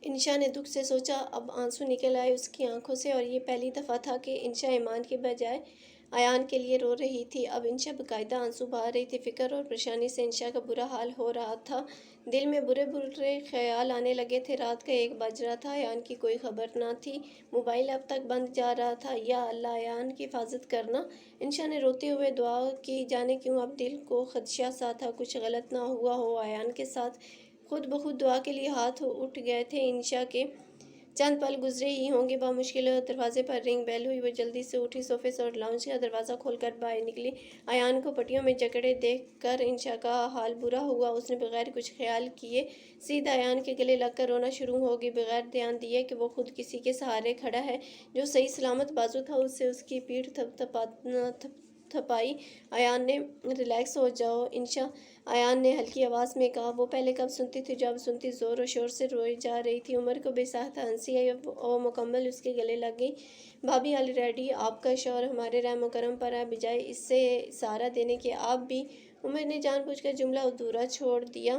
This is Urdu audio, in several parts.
انشا نے دکھ سے سوچا، اب آنسو نکل آئے اس کی آنکھوں سے، اور یہ پہلی دفعہ تھا کہ انشا ایمان کے بجائے ایان کے لیے رو رہی تھی۔ اب انشا باقاعدہ آنسو بہا رہی تھی۔ فکر اور پریشانی سے انشا کا برا حال ہو رہا تھا۔ دل میں برے برے خیال آنے لگے تھے۔ رات کا 1 بج رہا تھا، ایان کی کوئی خبر نہ تھی۔ موبائل اب تک بند جا رہا تھا۔ یا اللہ، ایان کی حفاظت کرنا۔ انشا نے روتے ہوئے دعا کی۔ جانے کیوں اب دل کو خدشہ سا تھا، کچھ غلط نہ ہوا ہو ایان کے ساتھ۔ خود بخود دعا کے لیے ہاتھ اٹھ گئے تھے انشا کے۔ چند پل گزرے ہی ہوں گے، بمشکل دروازے پر رنگ بیل ہوئی۔ وہ جلدی سے اٹھی، صوفے سے اور لاؤنج کا دروازہ کھول کر باہر نکلی۔ ایان کو پٹیوں میں جکڑے دیکھ کر انشا کا حال برا ہوا۔ اس نے بغیر کچھ خیال کیے سیدھا ایان کے گلے لگ کر رونا شروع ہو گئی، بغیر دھیان دیے کہ وہ خود کسی کے سہارے کھڑا ہے۔ جو صحیح سلامت بازو تھا اس سے اس کی پیٹھ تھپائی۔ ایان نے ریلیکس ہو جاؤ انشا، ایان نے ہلکی آواز میں کہا۔ وہ پہلے کب سنتی تھی، جب سنتی زور و شور سے روئی جا رہی تھی۔ عمر کو بے ساختہ ہنسی آئی اور مکمل اس کے گلے لگ گئی۔ بھابی آلریڈی آپ کا شوہر ہمارے رحم و کرم پر ہے، بجائے اس سے سہارا دینے کے آپ بھی۔ عمر نے جان بوجھ کر جملہ ادھورا چھوڑ دیا۔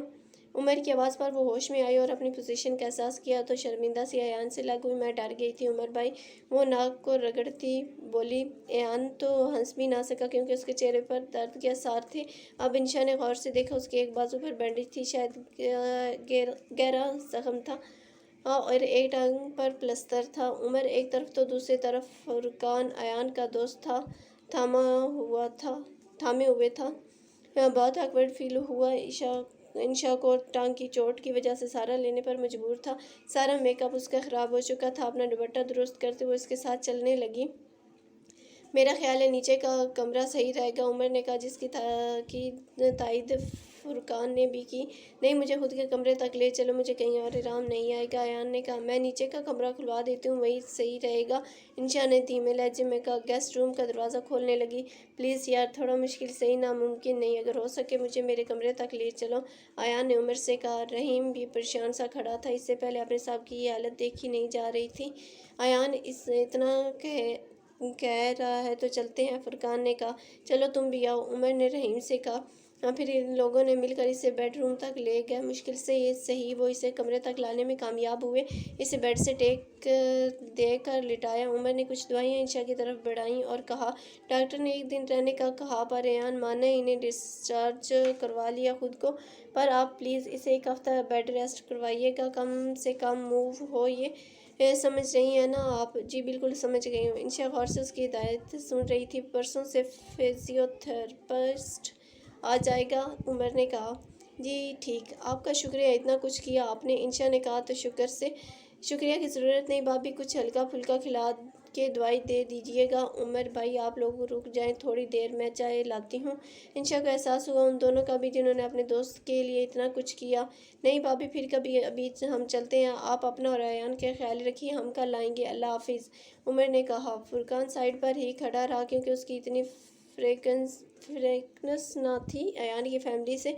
عمر کی آواز پر وہ ہوش میں آئی اور اپنی پوزیشن کا احساس کیا تو شرمندہ سی ایان سے لگ ہوئی۔ میں ڈر گئی تھی عمر بھائی، وہ ناک کو رگڑتی بولی۔ ایان تو ہنس بھی نہ سکا کیونکہ اس کے چہرے پر درد کے آثار تھے۔ اب انشا نے غور سے دیکھا، اس کے ایک بازو پر بینڈیج تھی، شاید گہرا زخم تھا، اور ایک ٹانگ پر پلسٹر تھا۔ عمر ایک طرف تو دوسری طرف فرقان ایان کا دوست تھا، تھامے ہوئے تھا۔ بہت آکورڈ فیل ہوا انشا کو، ٹانگ کی چوٹ کی وجہ سے سہارا لینے پر مجبور تھا۔ سارا میک اپ اس کا خراب ہو چکا تھا۔ اپنا دوپٹہ درست کرتے ہوئے اس کے ساتھ چلنے لگی۔ میرا خیال ہے نیچے کا کمرہ صحیح رہے گا، عمر نے کہا، جس کی تائید فرقان نے بھی کی۔ نہیں، مجھے خود کے کمرے تک لے چلو، مجھے کہیں اور آرام نہیں آئے گا، ایان نے کہا۔ میں نیچے کا کمرہ کھلوا دیتی ہوں، وہی صحیح رہے گا، انشا نے دھیمے لہجے میں کہا۔ گیسٹ روم کا دروازہ کھولنے لگی۔ پلیز یار، تھوڑا مشکل صحیح ناممکن نہیں، اگر ہو سکے مجھے میرے کمرے تک لے چلو، ایان نے عمر سے کہا۔ رحیم بھی پریشان سا کھڑا تھا، اس سے پہلے اپنے صاحب کی یہ حالت دیکھی نہیں جا رہی تھی۔ ایان اتنا کہہ رہا ہے تو چلتے ہیں، فرقان نے کہا۔ چلو تم بھی آؤ، عمر نے رحیم سے کہا۔ پھر ان لوگوں نے مل کر اسے بیڈ روم تک لے گئے۔ مشکل سے یہ صحیح وہ اسے کمرے تک لانے میں کامیاب ہوئے۔ اسے بیڈ سے ٹیک دے کر لٹایا۔ عمر نے کچھ دعائیں انشا کی طرف بڑھائیں اور کہا، ڈاکٹر نے 1 دن رہنے کا کہا، پر ایان مانا انہیں ڈسچارج کروا لیا خود کو، پر آپ پلیز اسے 1 ہفتہ بیڈ ریسٹ کروائیے گا، کم سے کم موو ہو۔ یہ سمجھ رہی ہیں نا آپ؟ جی بالکل سمجھ گئی ہوں، انشا غور سے اس کی ہدایت سن رہی تھی۔ پرسوں سے فزیو تھراپسٹ آ جائے گا، عمر نے کہا۔ جی ٹھیک، آپ کا شکریہ، اتنا کچھ کیا آپ نے، انشا نے کہا۔ تو شکریہ کی ضرورت نہیں بھابی، کچھ ہلکا پھلکا کھلا کے دوائی دے دیجیے گا۔ عمر بھائی آپ لوگ رک جائیں تھوڑی دیر، میں چائے لاتی ہوں۔ انشا کو احساس ہوا ان دونوں کا بھی، جنہوں نے اپنے دوست کے لیے اتنا کچھ کیا۔ نہیں بھابی، پھر کبھی، ابھی ہم چلتے ہیں، آپ اپنا اور ایان کا خیال رکھیے، ہم کل آئیں گے، اللہ حافظ، عمر نے کہا۔ فرقان سائڈ پر ہی کھڑا رہا کیونکہ اس کی اتنی فرینکنس نہ تھی ایان کی فیملی سے،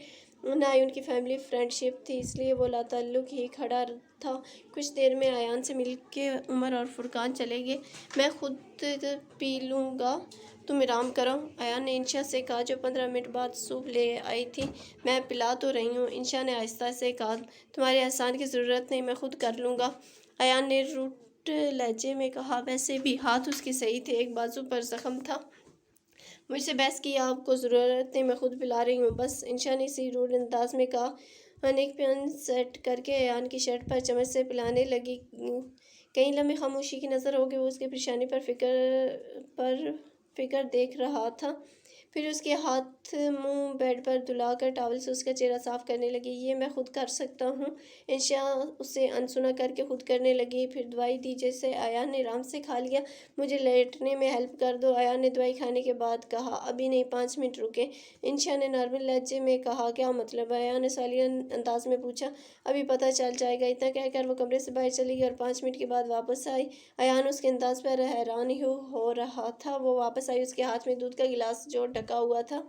نہ ہی ان کی فیملی فرینڈ شپ تھی، اس لیے وہ لاتعلق ہی کھڑا تھا۔ کچھ دیر میں ایان سے مل کے عمر اور فرقان چلے گئے۔ میں خود پی لوں گا، تم آرام کرو، ایان نے انشا سے کہا، جو 15 منٹ بعد سوپ لے آئی تھی۔ میں پلا تو رہی ہوں، انشا نے آہستہ سے کہا۔ تمہارے احسان کی ضرورت نہیں، میں خود کر لوں گا، ایان نے روٹ لہجے میں کہا۔ ویسے بھی ہاتھ اس کے صحیح تھے، ایک بازو پر زخم تھا۔ مجھ سے بحث کی آپ کو ضرورت نہیں، میں خود پلا رہی ہوں بس، انشا نے اسی روڈ انداز میں کہا۔ ایک پین سیٹ کر کے ایان کی شرٹ پر چمچ سے پلانے لگی۔ کئی لمحے خاموشی کی نظر ہو گئی، وہ اس کی پریشانی پر فکر دیکھ رہا تھا۔ پھر اس کے ہاتھ منہ بیڈ پر دھلا کر ٹاول سے اس کا چہرہ صاف کرنے لگی۔ یہ میں خود کر سکتا ہوں، انشا اسے انسنا کر کے خود کرنے لگی۔ پھر دوائی دی جسے ایان نے آرام سے کھا لیا۔ مجھے لیٹنے میں ہیلپ کر دو، ایان نے دوائی کھانے کے بعد کہا۔ ابھی نہیں، 5 منٹ رکیں، انشا نے نارمل لہجے میں کہا۔ کیا مطلب؟ ایان نے سوالیہ انداز میں پوچھا۔ ابھی پتہ چل جائے گا، اتنا کہہ کر وہ کمرے سے باہر چلی گئی اور 5 منٹ کے بعد واپس آئی۔ ایان اس کے انداز پر حیران ہی ہو رہا تھا۔ وہ واپس آئی، اس کے ہاتھ میں دودھ کا گلاس جو ڈھکا ہوا تھا۔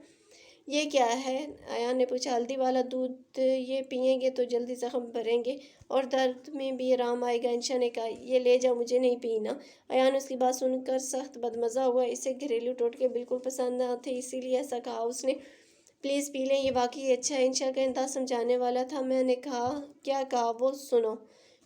یہ کیا ہے؟ ایان نے پوچھا۔ ہلدی والا دودھ، یہ پئیں گے تو جلدی زخم بھریں گے اور درد میں بھی آرام آئے گا، انشا نے کہا۔ یہ لے جاؤ، مجھے نہیں پینا، ایان اس کی بات سن کر سخت بدمزہ ہوا۔ اسے گھریلو ٹوٹکے بالکل پسند نہ تھے، اسی لیے ایسا کہا اس نے۔ پلیز پی لیں، یہ واقعی اچھا ہے، انشا کا انداز سمجھانے والا تھا۔ میں نے کہا، کیا کہا وہ سنو،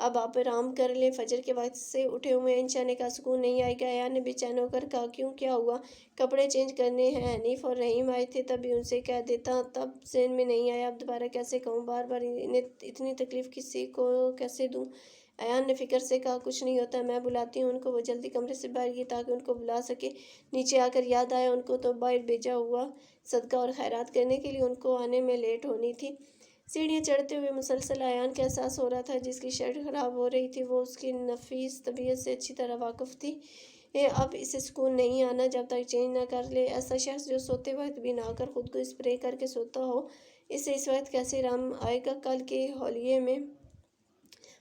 اب آپ آرام کر لیں، فجر کے وقت سے اٹھے ہوئے ہیں۔ انشا نے کہا سکون نہیں آئے گا؟ ایان نے بے چین ہو کر کہا کیوں، کیا ہوا؟ کپڑے چینج کرنے ہیں، حنیف اور رحیم آئے تھے، تبھی ان سے کہہ دیتا، تب ذہن میں نہیں آیا، اب دوبارہ کیسے کہوں، بار بار انہیں اتنی تکلیف کسی کو کیسے دوں؟ ایان نے فکر سے کہا کچھ نہیں ہوتا، میں بلاتی ہوں ان کو۔ وہ جلدی کمرے سے باہر گئی تاکہ ان کو بلا سکے۔ نیچے آ کر یاد آیا ان کو تو باہر بھیجا ہوا صدقہ اور خیرات کرنے کے لیے ان کو آنے میں لیٹ ہونی تھی۔ سیڑھیاں چڑھتے ہوئے مسلسل ایان کا احساس ہو رہا تھا جس کی شرٹ خراب ہو رہی تھی وہ اس کی نفیس طبیعت سے اچھی طرح واقف تھی۔ اب اسے سکون نہیں آنا جب تک چینج نہ کر لے۔ ایسا شخص جو سوتے وقت بھی نہا کر خود کو اسپرے کر کے سوتا ہو، اسے اس وقت کیسے آرام آئے گا؟ کل کے حولیے میں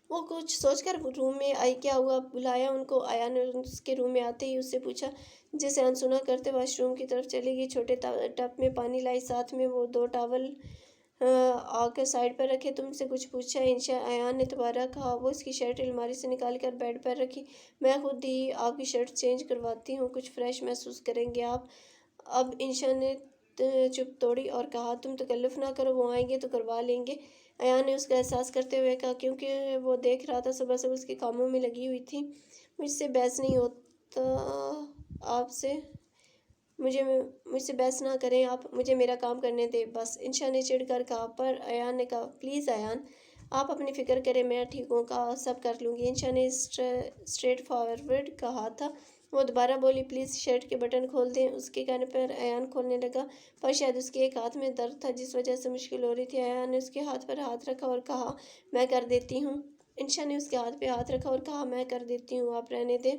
وہ کچھ سوچ کر روم میں آئی۔ کیا ہوا؟ بلایا ان کو؟ ایان نے اس کے روم میں آتے ہی اس سے پوچھا، جسے انسنا کرتے واش روم کی طرف چلی گئی، چھوٹے ٹب میں پانی لائی، ساتھ میں وہ 2 ٹاول آ کر سائڈ پر رکھے۔ تم سے کچھ پوچھا ہے انشا؟ ایان نے دوبارہ کہا۔ وہ اس کی شرٹ الماری سے نکال کر بیڈ پر رکھی۔ میں خود ہی آپ کی شرٹ چینج کرواتی ہوں، کچھ فریش محسوس کریں گے آپ۔ اب انشا نے چپ توڑی اور کہا تم تکلف نہ کرو، وہ آئیں گے تو کروا لیں گے۔ ایان نے اس کا احساس کرتے ہوئے کہا کیونکہ وہ دیکھ رہا تھا صبح سے اس کے کاموں میں لگی ہوئی تھی۔ مجھ سے بحث نہیں ہوتا آپ سے، مجھ سے بحث نہ کریں آپ، مجھے میرا کام کرنے دیں بس، انشا نے چڑھ کر کہا۔ پر ایان نے کہا پلیز ایان، آپ اپنی فکر کریں، میں ٹھیک ہوں، کہا سب کر لوں گی، انشا نے اسٹریٹ فارورڈ کہا تھا۔ وہ دوبارہ بولی پلیز شرٹ کے بٹن کھول دیں۔ اس کے کہنے پر ایان کھولنے لگا، پر شاید اس کے ایک ہاتھ میں درد تھا جس وجہ سے مشکل ہو رہی تھی۔ ایان نے اس کے ہاتھ پر ہاتھ رکھا اور کہا میں کر دیتی ہوں۔ انشا نے اس کے ہاتھ پہ ہاتھ رکھا اور کہا میں کر دیتی ہوں، آپ رہنے دیں۔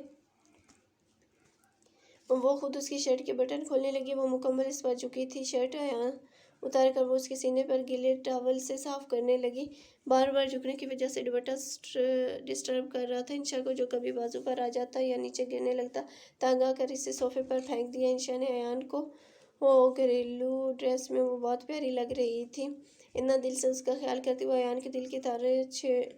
وہ خود اس کی شرٹ کے بٹن کھولنے لگی، وہ مکمل اس پر جھکی تھی۔ شرٹ ایان اتار کر وہ اس کے سینے پر گیلے ٹاول سے صاف کرنے لگی۔ بار بار جھکنے کی وجہ سے دوپٹہ ڈسٹرب کر رہا تھا انشا کو، جو کبھی بازو پر آ جاتا یا نیچے گرنے لگتا۔ تنگ آ کر اسے صوفے پر پھینک دیا۔ انشا نے ایان کو گھریلو ڈریس میں وہ بہت پیاری لگ رہی تھی، اتنا دل سے اس کا خیال کرتی وہ ایان کے دل کے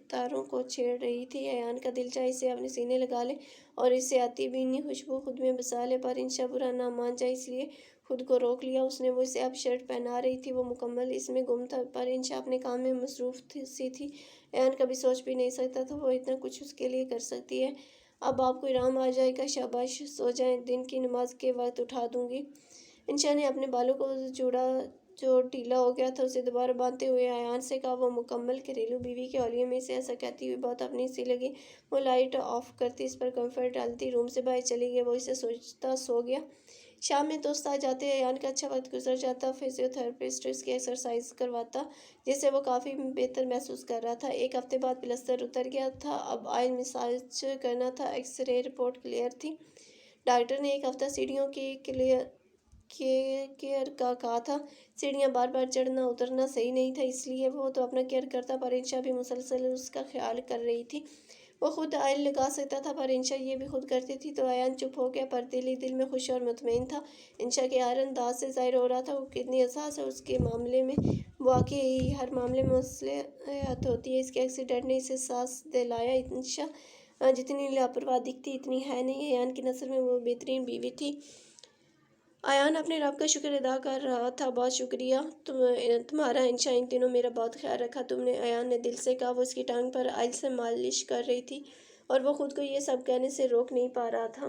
تاروں کو چھیڑ رہی تھی۔ ایان کا دل چاہے اسے اپنے سینے لگا لے اور اسے آتی بھینی خوشبو خود میں بسا لے، پر انشا برا نہ مان جائے اس لیے خود کو روک لیا اس نے۔ وہ اسے اب شرٹ پہنا رہی تھی، وہ مکمل اس میں گم تھا، پر انشا اپنے کام میں مصروف سی تھی۔ ایان کبھی سوچ بھی نہیں سکتا تھا وہ اتنا کچھ اس کے لیے کر سکتی ہے۔ اب آپ کو آرام آ جائے گا، شاباش، سو جائیں، دن کی نماز کے وقت اٹھا دوں گی۔ انشا نے اپنے بالوں کو جوڑا جو ڈھیلا ہو گیا تھا اسے دوبارہ باندھتے ہوئے ایان سے کہا۔ وہ مکمل گھریلو بیوی کے حولیے میں اسے ایسا کہتی ہوئی بہت اپنی سی لگی۔ وہ لائٹ آف کرتی، اس پر کمفرٹ ڈالتی، روم سے باہر چلی گئی۔ وہ اسے سوچتا سو گیا۔ شام میں دوست آ جاتے، ایان کا اچھا وقت گزر جاتا۔ فزیو تھراپسٹ اس کی ایکسرسائز کرواتا جس سے وہ کافی بہتر محسوس کر رہا تھا۔ 1 ہفتے بعد پلسٹر اتر گیا تھا، اب آئل مساج کرنا تھا۔ ایکس رے رپورٹ کلیئر تھی۔ ڈاکٹر نے 1 ہفتہ سیڑھیوں کی کیئر کا کہا تھا۔ سیڑھیاں بار بار چڑھنا اترنا صحیح نہیں تھا، اس لیے وہ تو اپنا کیئر کرتا، پر انشا بھی مسلسل اس کا خیال کر رہی تھی۔ وہ خود آئل لگا سکتا تھا پر انشا یہ بھی خود کرتی تھی، تو ایان چپ ہو گیا پر دل ہی دل میں خوش اور مطمئن تھا۔ انشا کے ہر انداز سے ظاہر ہو رہا تھا وہ کتنی حساس ہے اس کے معاملے میں۔ واقعی ہر معاملے میں مصلحت ہوتی ہے، اس کے ایکسیڈنٹ نے اسے سانس دلایا۔ انشا جتنی لاپرواہ دکھتی اتنی ہے نہیں، ایان کی نظر میں وہ بہترین بیوی تھی۔ ایان اپنے رب کا شکر ادا کر رہا تھا، بہت شکریہ تمہارا انشا، ان دنوں میرا بہت خیال رکھا تم نے، ایان نے دل سے کہا۔ وہ اس کی ٹانگ پر آئل سے مالش کر رہی تھی اور وہ خود کو یہ سب کہنے سے روک نہیں پا رہا تھا۔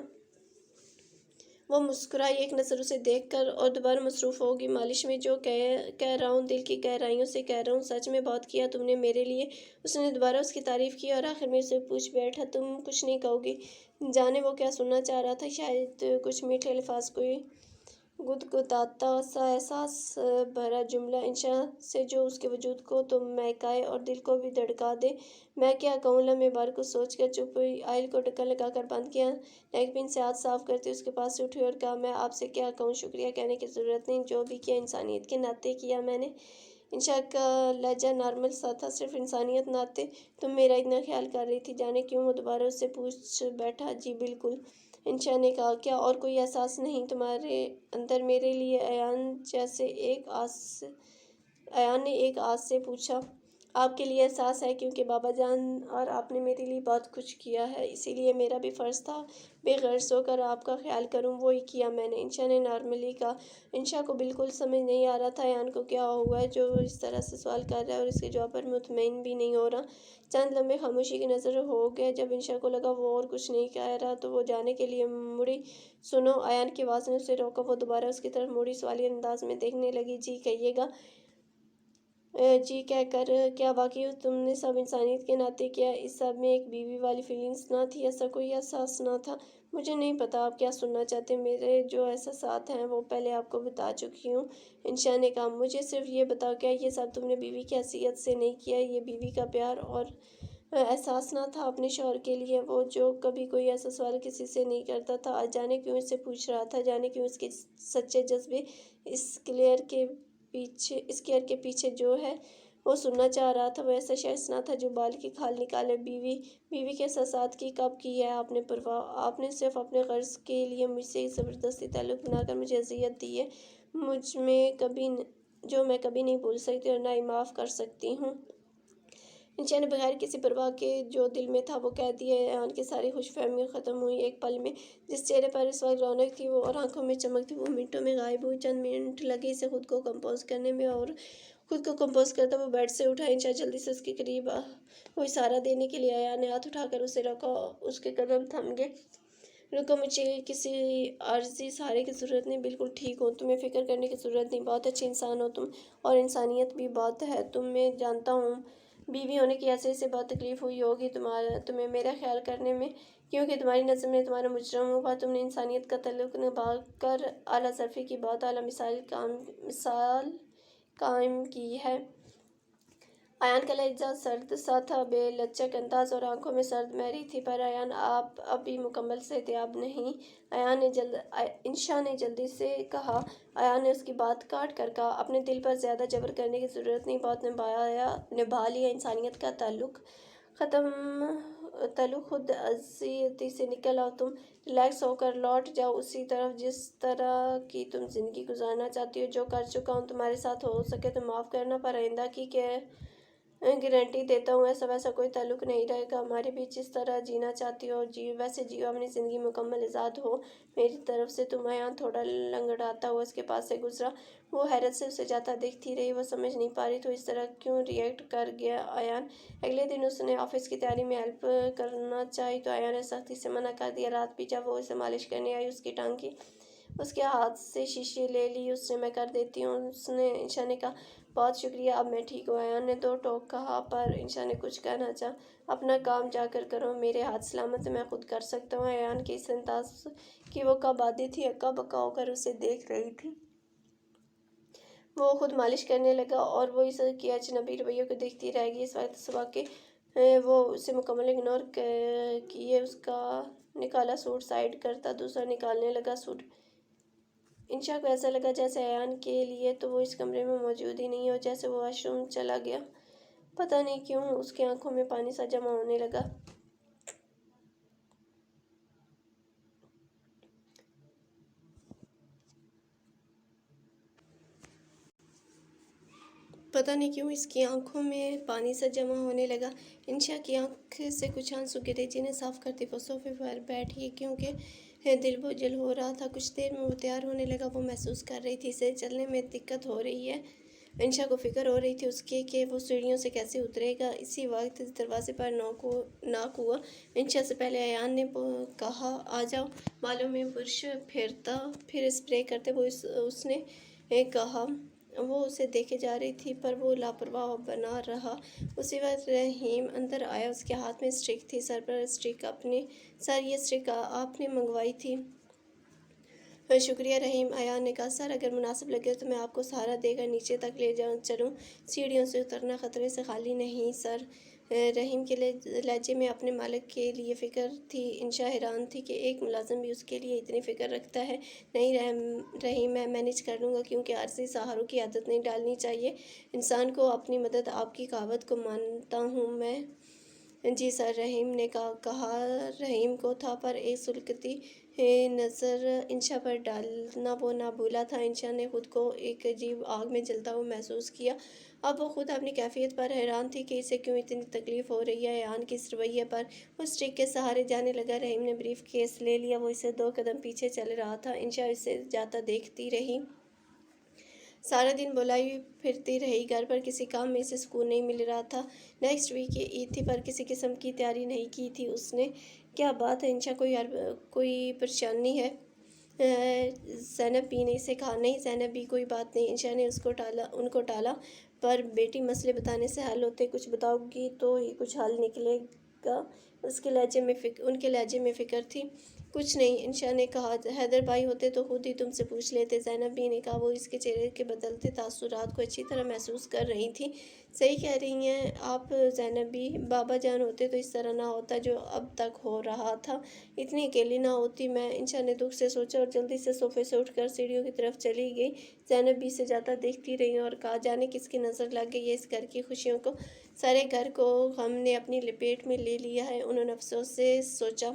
وہ مسکرائی ایک نظر اسے دیکھ کر اور دوبارہ مصروف ہوگی مالش میں۔ جو کہہ رہا ہوں دل کی گہرائیوں سے کہہ رہا ہوں، سچ میں بہت کیا تم نے میرے لیے۔ اس نے دوبارہ اس کی تعریف کی اور آخر میں اسے پوچھ بیٹھا تم کچھ نہیں کہو گی؟ جانے وہ کیا سننا چاہ رہا تھا، شاید کچھ میٹھے الفاظ، کوئی گدگداتا سا احساس بھرا جملہ انشا سے جو اس کے وجود کو تو مہکائے اور دل کو بھی دھڑکا دے۔ میں کیا کہوں، لمحے بھر کچھ سوچ کر چپ ہوئی، آئل کو ڈھکن لگا کر بند کیا، نیک پن سے ہاتھ صاف کرتے اس کے پاس سے اٹھی اور کہا میں آپ سے کیا کہوں، شکریہ کہنے کی ضرورت نہیں، جو بھی کیا انسانیت کے ناطے کیا میں نے۔ انشا کا لہجہ نارمل سا تھا، صرف انسانیت ناطے تم میرا اتنا خیال کر رہی تھی، جانے کیوں؟ وہ دوبارہ اس سے پوچھ بیٹھا۔ جی بالکل، انشا نے کہا۔ کیا اور کوئی احساس نہیں تمہارے اندر میرے لیے؟ ایان نے ایک آس سے پوچھا۔ آپ کے لیے احساس ہے کیونکہ بابا جان اور آپ نے میرے لیے بہت کچھ کیا ہے، اسی لیے میرا بھی فرض تھا بے غرض ہو کر آپ کا خیال کروں، وہی کیا میں نے۔ انشا نے نارملی کہا۔ انشا کو بالکل سمجھ نہیں آ رہا تھا ایان کو کیا ہوا ہے جو اس طرح سے سوال کر رہا ہے اور اس کے جواب پر مطمئن بھی نہیں ہو رہا۔ چند لمحے خاموشی کی نظر ہو گئے۔ جب انشا کو لگا وہ اور کچھ نہیں کہہ رہا تو وہ جانے کے لیے مڑی۔ سنو، ایان کی آواز نے اسے روکا۔ وہ دوبارہ اس کی طرف مڑی، سوالیہ انداز میں دیکھنے لگی۔ جی کہیے گا۔ جی کہہ کر کیا واقعی تم نے سب انسانیت کے ناطے کیا؟ اس سب میں ایک بیوی والی فیلنگز نہ تھی؟ ایسا کوئی احساس نہ تھا؟ مجھے نہیں پتا آپ کیا سننا چاہتے ہیں، میرے جو احساسات ہیں وہ پہلے آپ کو بتا چکی ہوں۔ انشا نے کہا، مجھے صرف یہ بتاؤ کیا یہ سب تم نے بیوی کی حیثیت سے نہیں کیا؟ یہ بیوی کا پیار اور احساس نہ تھا اپنے شوہر کے لیے، وہ جو کبھی کوئی ایسا سوال کسی سے نہیں کرتا تھا، آج جانے کیوں اس سے پوچھ رہا تھا؟ جانے کیوں اس کے سچے جذبے اس کیئر کے پیچھے جو ہے وہ سننا چاہ رہا تھا؟ وہ ایسا شخص نہ تھا جو بال کی کھال نکالے۔ بیوی کے احساسات کی کب کی ہے آپ نے پرواہ؟ آپ نے صرف اپنے غرض کے لیے مجھ سے زبردستی تعلق بنا کر مجھے اذیت دی ہے، جو میں کبھی نہیں بھول سکتی اور نہ ہی معاف کر سکتی ہوں۔ انشا نے بغیر کسی پرواہ کے جو دل میں تھا وہ کہہ دیا۔ ایان کی ساری خوش فہمی ختم ہوئی ایک پل میں۔ جس چہرے پر اس وقت رونق تھی اور آنکھوں میں چمک تھی وہ منٹوں میں غائب ہوئی۔ چند منٹ لگے اسے خود کو کمپوز کرنے میں اور خود کو کمپوز کرتا وہ بیڈ سے اٹھا۔ انشا جلدی سے اس کے قریب ہوئی سہارا دینے کے لیے۔ ایان نے ہاتھ اٹھا کر اسے روکا۔ اس کے قدم تھم گئے۔ رکو، مجھے کسی عارضی سہارے کی ضرورت نہیں، بالکل ٹھیک ہوں، تمہیں فکر کرنے کی ضرورت نہیں، بہت اچھے انسان ہو تم اور انسانیت بھی بہت ہے میں جانتا ہوں۔ بیوی ہونے کی حیثیت سے بہت تکلیف ہوئی ہوگی تمہیں میرا خیال کرنے میں، کیونکہ تمہاری نظر میں تمہارا مجرم ہوں، پر تم نے انسانیت کا تعلق نبھا کر اعلیٰ ظرفی کی بہت اعلیٰ مثال قائم کی ہے۔ ایان کا لہجہ سرد سا تھا، بے لچک انداز اور آنکھوں میں سرد مہری تھی۔ پر ایان آپ اب بھی مکمل صحتیاب نہیں، انشا نے جلدی سے کہا۔ ایان نے اس کی بات کاٹ کر کہا، اپنے دل پر زیادہ جبر کرنے کی ضرورت نہیں، بہت نبھا لیا انسانیت کا تعلق خود ازیتی سے نکل آؤ، تم ریلیکس ہو کر لوٹ جاؤ اسی طرف جس طرح کی تم زندگی گزارنا چاہتی ہو۔ جو کر چکا ہوں تمہارے ساتھ ہو سکے تو معاف کرنا، پر آئندہ کی گارنٹی دیتا ہوں ایسا ویسا کوئی تعلق نہیں رہے گا ہمارے بیچ۔ جس طرح جینا چاہتی ہو ویسے جیو، اپنی زندگی مکمل آزاد ہو میری طرف سے۔ ایان تھوڑا لنگڑاتا ہوا اس کے پاس سے گزرا۔ وہ حیرت سے اسے جاتا دیکھتی رہی، وہ سمجھ نہیں پا رہی تھی اس طرح کیوں ری ایکٹ کر گیا ایان۔ اگلے دن اس نے آفس کی تیاری میں ہیلپ کرنا چاہی تو ایان نے سختی سے منع کر دیا۔ رات بھی جب وہ اسے مالش کرنے آئی اس کی ٹانگ کی اس کے ہاتھ سے شیشی لے لی اس نے۔ میں کر دیتی ہوں، انشا نے کہا۔ بہت شکریہ، اب میں ٹھیک ہوں، ایان نے دو ٹوک کہا، پر انشا نے کچھ کہنا چاہا۔ اپنا کام جا کر کرو، میرے ہاتھ سلامت ہیں، میں خود کر سکتا ہوں۔ ایان کے اس انداز کی وہ کب عادی تھی، اکا بکا ہو کر اسے دیکھ رہی تھی۔ وہ خود مالش کرنے لگا اور وہ اس کے اجنبی رویے کو دیکھتی رہ گئی۔ اس وقت صبح کے وہ اسے مکمل اگنور کیے اس کا نکالا سوٹ سائیڈ کرتا دوسرا نکالنے لگا سوٹ۔ انشا کو ایسا لگا جیسے ایان کے لیے تو وہ اس کمرے میں موجود ہی نہیں ہو، جیسے وہ واش روم چلا گیا۔ پتہ نہیں کیوں اس کی آنکھوں میں پانی سا جمع ہونے لگا۔ انشا کی آنکھ سے کچھ آنسو گرے جنہیں صاف کرتی وہ صوفے پر بیٹھ گئی کیونکہ دل بوجھل ہو رہا تھا۔ کچھ دیر میں وہ تیار ہونے لگا۔ وہ محسوس کر رہی تھی اسے چلنے میں دقت ہو رہی ہے۔ انشا کو فکر ہو رہی تھی اس کے کہ وہ سیڑھیوں سے کیسے اترے گا۔ اسی وقت دروازے پر ناک ہوا۔ انشا سے پہلے ایان نے کہا، آ جاؤ۔ بالوں میں برش پھرتا پھر اسپرے کرتے ہوئے اس نے کہا۔ وہ اسے دیکھے جا رہی تھی پر وہ لاپرواہ بنا رہا۔ اسی وقت رحیم اندر آیا۔ اس کے ہاتھ میں اسٹک تھی، سر پر اسٹک۔ سر یہ اسٹک آپ نے منگوائی تھی؟ شکریہ رحیم، ایان نے کہا۔ سر اگر مناسب لگے تو میں آپ کو سہارا دے کر نیچے تک لے چلوں؟ سیڑھیوں سے اترنا خطرے سے خالی نہیں سر۔ رحیم کے لہجے میں اپنے مالک کے لیے فکر تھی۔ انشا حیران تھی کہ ایک ملازم بھی اس کے لیے اتنی فکر رکھتا ہے۔ نہیں رحیم، میں مینیج کر لوں گا، کیونکہ عارضی سہاروں کی عادت نہیں ڈالنی چاہیے انسان کو۔ اپنی مدد آپ کی کہاوت کو مانتا ہوں میں۔ جی سر، رحیم نے کہا رحیم کو تھا پر ایک سلگتی نظر انشا پر ڈالنا وہ نہ بھولا تھا۔ انشا نے خود کو ایک عجیب آگ میں جلتا ہوا محسوس کیا۔ اب وہ خود اپنی کیفیت پر حیران تھی کہ اسے کیوں اتنی تکلیف ہو رہی ہے۔ ایان کے اس رویے پر وہ اسٹرک کے سہارے جانے لگا۔ رحیم نے بریف کیس لے لیا، وہ اسے 2 قدم پیچھے چل رہا تھا۔ انشا اسے جاتا دیکھتی رہی۔ سارا دن بلائی پھرتی رہی، گھر پر کسی کام میں اسے سکون نہیں مل رہا تھا۔ نیکسٹ ویک کی عید تھی پر کسی قسم کی تیاری نہیں کی تھی اس نے۔ کیا بات ہے انشا، کوئی پریشانی ہے؟ زینب بی نے اسے کہا۔ نہیں زینب بی، کوئی بات نہیں۔ انشا نے ان کو ٹالا۔ پر بیٹی، مسئلے بتانے سے حل ہوتے، کچھ بتاؤ گی تو ہی کچھ حل نکلے گا۔ ان کے لہجے میں فکر تھی۔ کچھ نہیں، انشا نے کہا۔ حیدر بھائی ہوتے تو خود ہی تم سے پوچھ لیتے، زینب بی نے کہا۔ وہ اس کے چہرے کے بدلتے تاثرات کو اچھی طرح محسوس کر رہی تھیں۔ صحیح کہہ رہی ہیں آپ زینب بی، بابا جان ہوتے تو اس طرح نہ ہوتا جو اب تک ہو رہا تھا، اتنی اکیلی نہ ہوتی میں۔ انشا نے دکھ سے سوچا اور جلدی سے صوفے سے اٹھ کر سیڑھیوں کی طرف چلی گئی۔ زینب بی سے جاتا دیکھتی رہی اور کہا، جانے کس کی نظر لگ گئی ہے اس گھر کی خوشیوں کو، سارے گھر کو غم نے اپنی لپیٹ میں لے لیا ہے۔ انہوں نے افسوس سے سوچا۔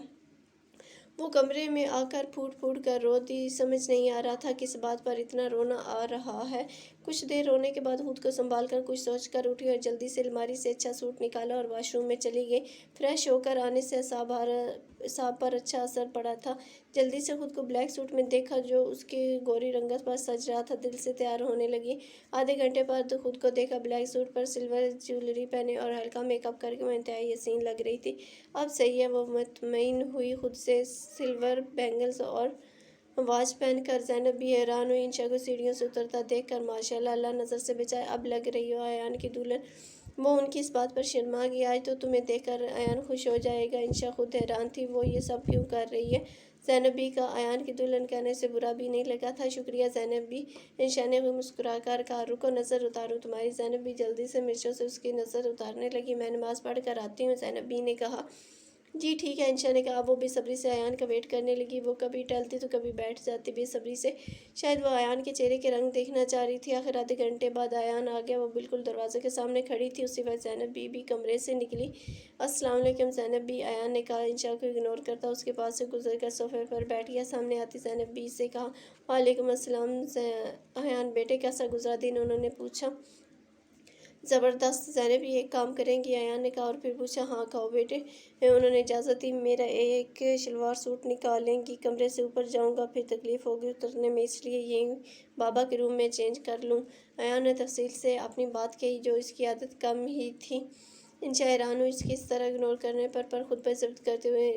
وہ کمرے میں آ کر پھوٹ پھوٹ کر رو دی۔ سمجھ نہیں آ رہا تھا کس بات پر اتنا رونا آ رہا ہے۔ کچھ دیر رونے کے بعد خود کو سنبھال کر کچھ سوچ کر اٹھی اور جلدی سے الماری سے اچھا سوٹ نکالا اور واش روم میں چلی گئی۔ فریش ہو کر آنے سے اعصاب پر اچھا اثر پڑا تھا۔ جلدی سے خود کو بلیک سوٹ میں دیکھا جو اس کی گوری رنگت پر سج رہا تھا، دل سے تیار ہونے لگی۔ آدھے گھنٹے بعد خود کو دیکھا، بلیک سوٹ پر سلور جیولری پہنے اور ہلکا میک اپ کر کے وہ انتہائی حسین لگ رہی تھی۔ اب صحیح ہے، وہ مطمئن ہوئی خود سے۔ سلور بینگلز اور واچ پہن کر زینب بھی حیران ہوئی انشا کو سیڑھیوں سے اترتا دیکھ کر۔ ماشاءاللہ، اللہ نظر سے بچائے، اب لگ رہی ہو ایان کی دلہن۔ وہ ان کی اس بات پر شرما گئی۔ آج تو تمہیں دیکھ کر ایان خوش ہو جائے گا۔ انشا خود حیران تھی، وہ یہ سب کیوں کر رہی ہے؟ زینب بی کا ایان کی دلہن کہنے سے برا بھی نہیں لگا تھا۔ شکریہ زینب بی، انشا نے مسکرا کر کہا۔ رکو، نظر اتاروں تمہاری۔ زینب بی جلدی سے مرچوں سے اس کی نظر اتارنے لگی۔ میں نماز پڑھ کر آتی ہوں، زینب بی نے کہا۔ جی ٹھیک ہے، انشا نے کہا۔ وہ بے صبری سے ایان کا ویٹ کرنے لگی۔ وہ کبھی ٹلتی تو کبھی بیٹھ جاتی بے صبری سے۔ شاید وہ ایان کے چہرے کے رنگ دیکھنا چاہ رہی تھی۔ آخر آدھے گھنٹے بعد ایان آ گیا۔ وہ بالکل دروازے کے سامنے کھڑی تھی۔ اسی وقت زینب بی بھی کمرے سے نکلی۔ السلام علیکم زینب بی، ایان نے کہا۔ انشا کو اگنور کرتا اس کے پاس سے گزر کر صوفے پر بیٹھ گیا۔ سامنے آتی زینب بی سے کہا، وعلیکم السلام ایان بیٹے، کیسا گزرا دن؟ انہوں نے پوچھا۔ زبردست زینب بی، ایک کام کریں گی؟ ایان نے کہا اور پھر پوچھا۔ ہاں کہو بیٹے۔ انہوں نے اجازت دی۔ میرا ایک شلوار سوٹ نکالیں گی؟ کمرے سے اوپر جاؤں گا، پھر تکلیف ہوگی اترنے میں، اس لیے یہیں بابا کے روم میں چینج کر لوں۔ ایان نے تفصیل سے اپنی بات کہی جو اس کی عادت کم ہی تھی۔ انشا حیران ہوئی اس کے اس طرح اگنور کرنے پر خود پر ضبط کرتے ہوئے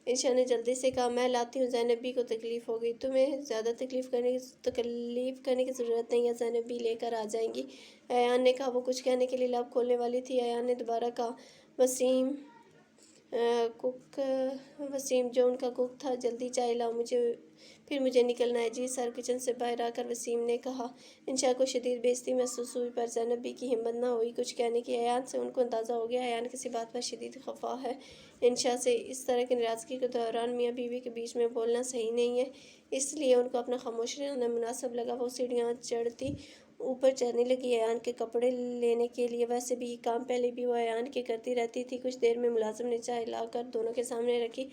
انشا نے جلدی سے کہا، میں لاتی ہوں۔ زینب بی کو تکلیف ہو گئی۔ تمہیں زیادہ تکلیف کرنے کی ضرورت نہیں ہے، زینب بی لے کر آ جائیں گی، ایان نے کہا۔ وہ کچھ کہنے کے لیے لب کھولنے والی تھی، ایان نے دوبارہ کہا، وسیم جو ان کا کوک تھا، جلدی چائے لاؤ، پھر مجھے نکلنا ہے۔ جی سر، کچن سے باہر آ کر وسیم نے کہا۔ انشا کو شدید بے عزتی محسوس ہوئی پر زینب بی کی ہمت نہ ہوئی کچھ کہنے کی۔ ایان سے ان کو اندازہ ہو گیا ایان کسی بات پر شدید خفا ہے۔ انشا سے اس طرح کی ناراضگی کے دوران میاں بیوی کے بیچ میں بولنا صحیح نہیں ہے، اس لیے ان کو اپنا خاموش رہنا مناسب لگا۔ وہ سیڑھیاں چڑھتی اوپر چڑھنے لگی ایان کے کپڑے لینے کے لیے۔ ویسے بھی یہ کام پہلے بھی وہ ایان کی کرتی رہتی تھی۔ کچھ دیر میں ملازم نے چائے لا کر دونوں کے سامنے رکھی۔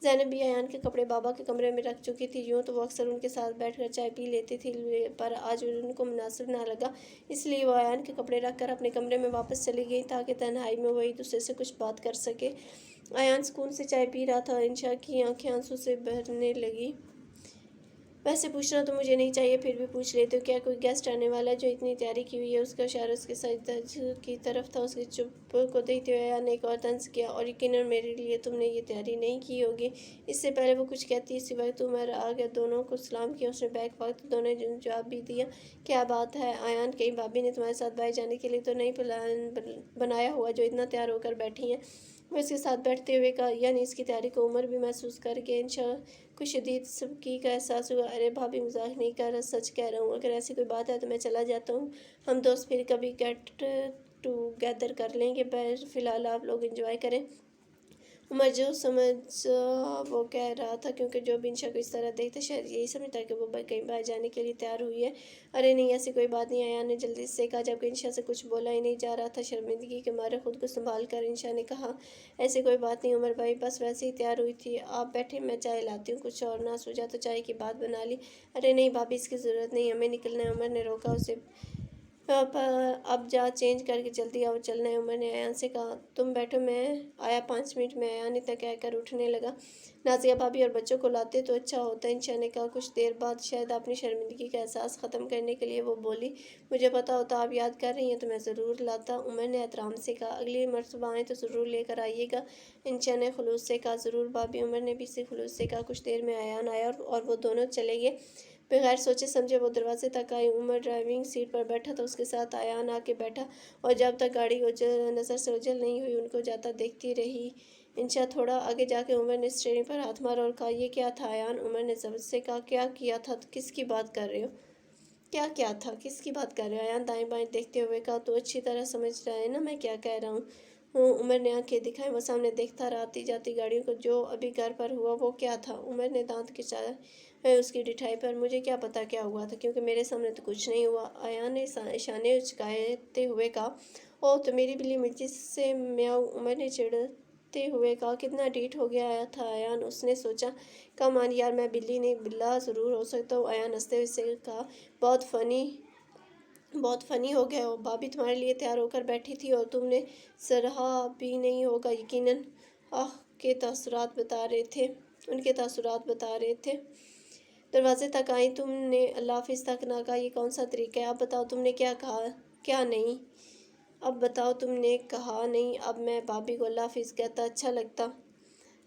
زینب بھی ایان کے کپڑے بابا کے کمرے میں رکھ چکی تھی۔ یوں تو وہ اکثر ان کے ساتھ بیٹھ کر چائے پی لیتی تھی، پر آج ان کو مناسب نہ لگا، اس لیے وہ ایان کے کپڑے رکھ کر اپنے کمرے میں واپس چلی گئی تاکہ تنہائی میں وہ ایک دوسرے سے کچھ بات کر سکے۔ ایان سکون سے چائے پی رہا تھا۔ انشا کی آنکھیں آنسوں سے بھرنے لگی۔ ویسے پوچھنا تو مجھے نہیں چاہیے، پھر بھی پوچھ لیتے ہو، کیا کوئی گیسٹ آنے والا ہے جو اتنی تیاری کی ہوئی ہے؟ اس کا اشارہ اس کے سجدہ کی طرف تھا۔ اس کی چپ کو دیکھتے ہوئے ایان نے ایک اور طنز کیا، اور یقیناً میرے لیے تم نے یہ تیاری نہیں کی ہوگی۔ اس سے پہلے وہ کچھ کہتی اسی وقت عمر آ گیا۔ دونوں کو سلام کیا، اس نے بیک وقت دونوں نے جواب بھی دیا۔ کیا بات ہے ایان، کہیں بھابی نے تمہارے ساتھ باہر جانے کے لیے تو نہیں پلان بنایا ہوا جو اتنا تیار ہو کر بیٹھی ہیں؟ وہ اس کے ساتھ بیٹھتے ہوئے کہا۔ یعنی اس کی تیاری کو عمر بھی محسوس کر کے انشا کو شدید سبکی کا احساس ہوا۔ ارے بھابی، مزاح نہیں کر رہا، سچ کہہ رہا ہوں، اگر ایسی کوئی بات ہے تو میں چلا جاتا ہوں، ہم دوست پھر کبھی گیٹ ٹوگیدر کر لیں گے، فی الحال آپ لوگ انجوائے کریں۔ عمر جو سمجھ وہ کہہ رہا تھا، کیونکہ جو بھی انشا کو اس طرح دیکھتا شاید یہی سمجھتا کہ وہ کہیں باہر جانے کے لیے تیار ہوئی ہے۔ ارے نہیں، ایسی کوئی بات نہیں، ایان نے جلدی سے کہا، جبکہ انشا سے کچھ بولا ہی نہیں جا رہا تھا۔ شرمندگی کے مارے خود کو سنبھال کر انشا نے کہا، ایسی کوئی بات نہیں عمر بھائی، بس ویسے ہی تیار ہوئی تھی۔ آپ بیٹھے، میں چائے لاتی ہوں۔ کچھ اور نہ سوچا تو چائے کی بات بنا لی۔ ارے نہیں بھابھی، اس کی ضرورت نہیں، ہمیں نکلنا ہے۔ عمر نے روکا اسے، اب جا چینج کر کے جلدی آؤ، چلنا ہے۔ عمر نے ایان سے کہا، تم بیٹھو، میں آیا 5 منٹ میں۔ ایان اتنا کہہ کر اٹھنے لگا۔ نازیہ بھابھی اور بچوں کو لاتے تو اچھا ہوتا، انشا نے کہا۔ کچھ دیر بعد شاید اپنی شرمندگی کا احساس ختم کرنے کے لیے وہ بولی، مجھے پتا ہوتا آپ یاد کر رہی ہیں تو میں ضرور لاتا۔ عمر نے احترام سے کہا، اگلی مرتبہ آئیں تو ضرور لے کر آئیے گا۔ انشا نے خلوص سے کہا، ضرور بھابھی۔ عمر نے بھی اسی خلوص سے کہا۔ کچھ دیر میں ایان آیا اور وہ دونوں چلے گئے۔ بغیر سوچے سمجھے وہ دروازے تک آئی۔ عمر ڈرائیونگ سیٹ پر بیٹھا تھا، اس کے ساتھ ایان آ کے بیٹھا، اور جب تک گاڑی نظر سے اوجھل نہیں ہوئی ان کو جاتا دیکھتی رہی۔ انشا تھوڑا آگے جا کے عمر نے اسٹیئرنگ پر ہاتھ مارا اور کہا، یہ کیا تھا ایان؟ عمر نے ضبط سے کہا، کیا کیا تھا؟ کس کی بات کر رہے ہو؟ کیا تھا؟ کس کی بات کر رہے ہو؟ ایان دائیں بائیں دیکھتے ہوئے کہا، تو اچھی طرح سمجھ رہا ہے نا میں کیا کہہ رہا ہوں؟ عمر نے آنکھیں دکھائیں، وہ سامنے دیکھتا رہا آتی جاتی گاڑیوں کو۔ جو ابھی گھر پر ہوا وہ کیا تھا؟ عمر نے دانت کھچائے اس کی ڈٹھائی پر، مجھے کیا پتا کیا ہوا تھا، کیونکہ میرے سامنے تو کچھ نہیں ہوا۔ ایان نے اشانے اچکاتے ہوئے کہا، اوہ تو میری بلی مرچی سے میاؤں۔ عمر نے چڑھتے ہوئے کہا، کتنا ڈھیٹ ہو گیا تھا ایان، اس نے سوچا۔ کم آن یار، میں بلی نہیں بلّا ضرور ہو سکتا ہوں۔ ایان ہنستے ہوئے سے کہا، بہت فنی ہو گئے ہو۔ بھابھی تمہارے لیے تیار ہو کر بیٹھی تھی اور تم نے سراہا بھی نہیں ہوگا یقیناً۔ ان کے تاثرات بتا رہے تھے۔ دروازے تک آئیں، تم نے اللہ حافظ تک نہ کہا، یہ کون سا طریقہ ہے؟ اب بتاؤ تم نے کیا کہا؟ کیا نہیں؟ اب بتاؤ تم نے کہا نہیں؟ اب میں بھابھی کو اللہ حافظ کہتا اچھا لگتا؟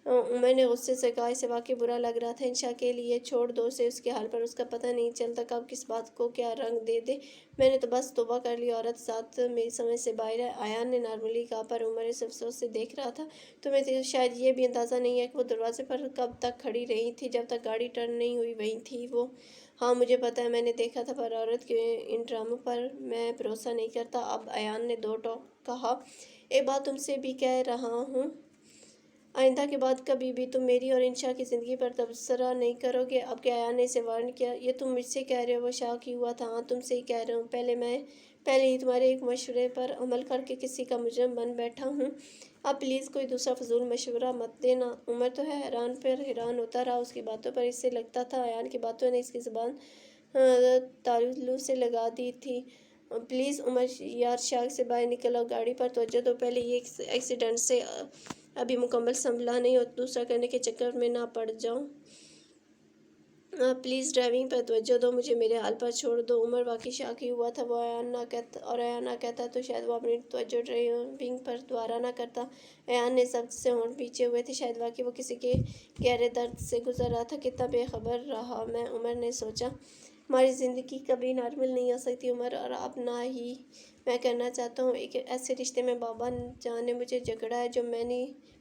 عمر نے غصے سے کہا، اسے واقعی برا لگ رہا تھا انشا کے لیے۔ چھوڑ دو اسے اس کے حال پر، اس کا پتہ نہیں چلتا کب کس بات کو کیا رنگ دے دے۔ میں نے تو بس توبہ کر لی، عورت ذات میری سمجھ سے باہر ہے۔ ایان نے نارملی کہا، پر عمر اس افسوس سے دیکھ رہا تھا، تمہیں تو شاید یہ بھی اندازہ نہیں ہے کہ وہ دروازے پر کب تک کھڑی رہی تھی، جب تک گاڑی ٹرن نہیں ہوئی وہیں تھی وہ۔ ہاں مجھے پتہ ہے، میں نے دیکھا تھا، پر عورت کے ان ڈراموں پر میں بھروسہ نہیں کرتا۔ اب ایان نے دو ٹوک کہا، ایک بات تم سے بھی کہہ رہا ہوں، آئندہ کے بعد کبھی بھی تم میری اور انشا کی زندگی پر تبصرہ نہیں کرو گے۔ اب کیا ایان نے اسے وارن کیا؟ یہ تم مجھ سے کہہ رہے ہو؟ وہ شاک ہی ہوا تھا۔ ہاں تم سے ہی کہہ رہا ہوں، پہلے ہی تمہارے ایک مشورے پر عمل کر کے کسی کا مجرم بن بیٹھا ہوں۔ اب پلیز کوئی دوسرا فضول مشورہ مت دینا۔ عمر تو حیران پر حیران ہوتا رہا، اس کی باتوں پر اس سے لگتا تھا ایان کی باتوں نے اس کی زبان تالو سے لگا دی تھی۔ پلیز عمر یار، شاک سے باہر نکل آؤ، گاڑی پر توجہ دو، پہلے یہ ایکسیڈنٹ سے ابھی مکمل سنبھلا نہیں اور دوسرا کرنے کے چکر میں نہ پڑ جاؤں۔ پلیز ڈرائیونگ پر توجہ دو، مجھے میرے حال پر چھوڑ دو۔ عمر واقعی شاک ہی ہوا تھا، وہ ایان نہ کہتا تو شاید وہ اپنی توجہ ڈرائیونگ پر دوبارہ نہ کرتا۔ ایان نے ضبط سے ہونٹ پیچھے ہوئے تھے، شاید واقعی وہ کسی کے گہرے درد سے گزر رہا تھا۔ کتنا بے خبر رہا میں، عمر نے سوچا۔ ہماری زندگی کبھی نارمل نہیں ہو سکتی عمر، اور اب نہ ہی میں کرنا چاہتا ہوں۔ ایک ایسے رشتے میں بابا جان نے مجھے جکڑا ہے جو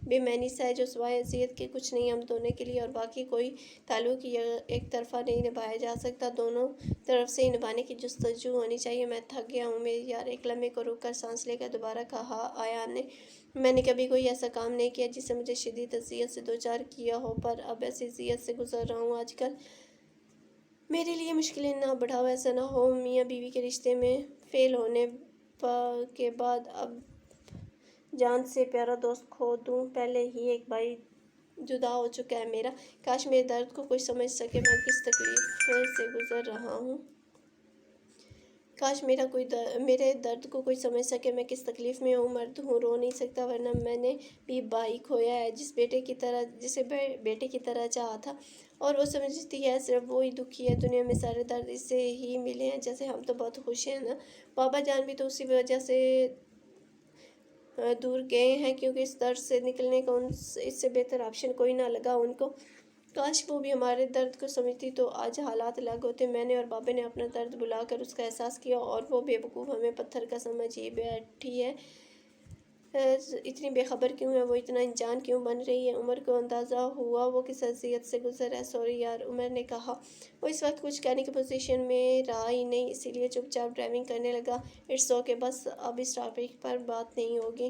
بے معنی سا ہے، جو سوائے اذیت کے کچھ نہیں ہم دونوں کے لیے، اور باقی کوئی تعلق ایک طرفہ نہیں نبھایا جا سکتا، دونوں طرف سے ہی نبھانے کی جستجو ہونی چاہیے۔ میں تھک گیا ہوں میرے یار، ایک لمحے کو رک کر سانس لے کر دوبارہ کہا ایان نے، میں نے کبھی کوئی ایسا کام نہیں کیا جس سے مجھے شدید اذیت سے دوچار کیا ہو، پر اب ایسی اذیت سے گزر رہا ہوں آج کل۔ میرے لیے مشکلیں نہ بڑھاؤ، ایسا نہ ہو میاں بیوی کے رشتے میں فیل ہونے کے بعد اب جان سے پیارا دوست کھو دوں۔ پہلے ہی ایک بھائی جدا ہو چکا ہے میرا، کاش میرے درد کو کوئی سمجھ سکے، میں کس تکلیف سے گزر رہا ہوں۔ کاش میرے درد کو کوئی سمجھ سکے، میں کس تکلیف میں ہوں۔ مرد ہوں، رو نہیں سکتا، ورنہ میں نے بھی بھائی کھویا ہے جسے بیٹے کی طرح چاہا تھا، اور وہ سمجھتی ہے صرف وہی دکھی ہے، دنیا میں سارے درد اس سے ہی ملے ہیں، جیسے ہم تو بہت خوش ہیں نا۔ بابا جان بھی تو اسی وجہ سے دور گئے ہیں، کیونکہ اس درد سے نکلنے کا اس سے بہتر آپشن کوئی نہ لگا ان کو۔ کاش وہ بھی ہمارے درد کو سمجھتی تو آج حالات الگ ہوتے۔ میں نے اور بابا نے اپنا درد بلا کر اس کا احساس کیا، اور وہ بے وقوف ہمیں پتھر کا سمجھ ہی بیٹھی ہے۔ اتنی بے خبر کیوں ہے وہ، اتنا انجان کیوں بن رہی ہے؟ عمر کو اندازہ ہوا وہ کس اذیت سے گزر رہا ہے۔ سوری یار، عمر نے کہا۔ وہ اس وقت کچھ کہنے کی پوزیشن میں رہا ہی نہیں، اسی لیے چپ چاپ ڈرائیونگ کرنے لگا۔ اٹس اوکے، بس اب اس ٹاپک پر بات نہیں ہوگی۔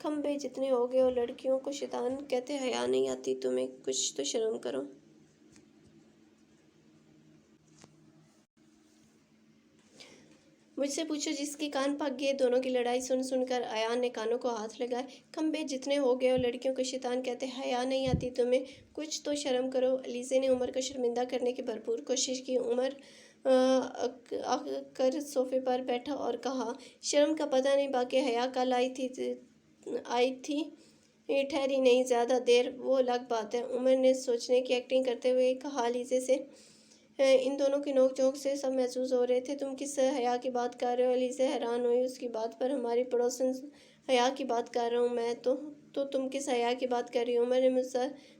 کھمبے جتنے ہو گئے ہو لڑکیوں کو شیطان کہتے حیا نہیں آتی تمہیں، کچھ تو شرم کرو۔ مجھ سے پوچھو جس کے کان پک گئے۔ دونوں کی لڑائی سن سن کر ایان نے کانوں کو ہاتھ لگائے۔ کھمبے جتنے ہو گئے ہو لڑکیوں کو شیطان کہتے حیا نہیں آتی تمہیں، کچھ تو شرم کرو۔ علیزے نے عمر کو شرمندہ کرنے کی بھرپور کوشش کی۔ عمر اکھ کر صوفے پر بیٹھا اور کہا شرم کا پتہ نہیں، باقی حیا کل آئی تھی ٹھہری نہیں زیادہ دیر، وہ الگ بات ہے۔ عمر نے سوچنے کی ایکٹنگ کرتے ہوئے کہا علیزے سے ان دونوں کی نوک جھونک سے سب محظوظ ہو رہے تھے۔ تم کس حیا کی بات کر رہے ہو؟ علیزے حیران ہوئی اس کی بات پر۔ ہماری پڑوسن حیا کی بات کر رہا ہوں میں تو تم کس حیا کی بات کر رہی ہو؟ عمر نے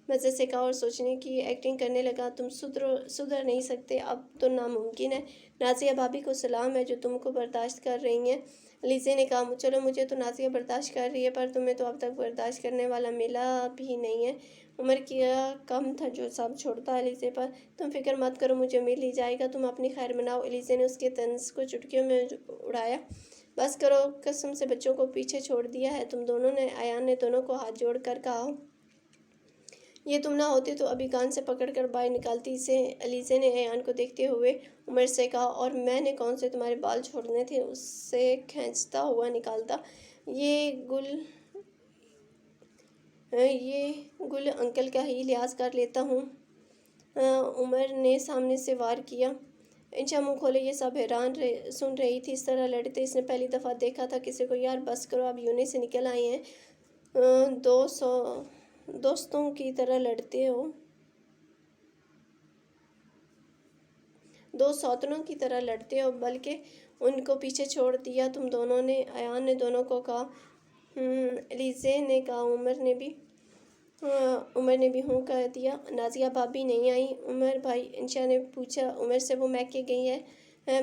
مزے سے کہا اور سوچنے کی ایکٹنگ کرنے لگا تم سدھر نہیں سکتے، اب تو ناممکن ہے۔ نازیہ بھابی کو سلام ہے جو تم کو برداشت کر رہی ہیں۔ علیزے نے کہا چلو مجھے تو نازیہ برداشت کر رہی ہے، پر تمہیں تو اب تک برداشت کرنے والا ملا بھی نہیں ہے۔ عمر کیا کم تھا جو سب چھوڑتا علیزے پر۔ تم فکر مت کرو، مجھے مل ہی جائے گا، تم اپنی خیر مناؤ۔ علیزے نے اس کے طنز کو چٹکیوں میں اڑایا۔ بس کرو، قسم سے بچوں کو پیچھے چھوڑ دیا ہے تم دونوں نے۔ ایان نے دونوں کو ہاتھ جوڑ کر کہا یہ تم نہ ہوتے تو ابھی کان سے پکڑ کر باہر نکالتی اسے۔ علیزے نے ایان کو دیکھتے ہوئے عمر سے کہا اور میں نے کون سے تمہارے بال چھوڑنے تھے؟ اسے کھینچتا ہوا نکالتا یہ گل انکل کا ہی لحاظ کر لیتا ہوں۔ عمر نے سامنے سے وار کیا۔ انشا منہ کھولے یہ سب حیران سن رہی تھی، اس طرح لڑتے اس نے پہلی دفعہ دیکھا تھا کسی کو۔ یار بس کرو، اب یونے سے نکل آئے ہیں، دوستوں کی طرح لڑتے ہو، دو سوتنوں کی طرح لڑتے ہو، بلکہ ان کو پیچھے چھوڑ دیا تم دونوں نے۔ ایان نے دونوں کو کہا علیزے نے کہا عمر نے بھی ہوں کہہ دیا۔ نازیہ بھابی نہیں آئیں عمر بھائی؟ انشا نے پوچھا عمر سے۔ وہ میکے گئی ہے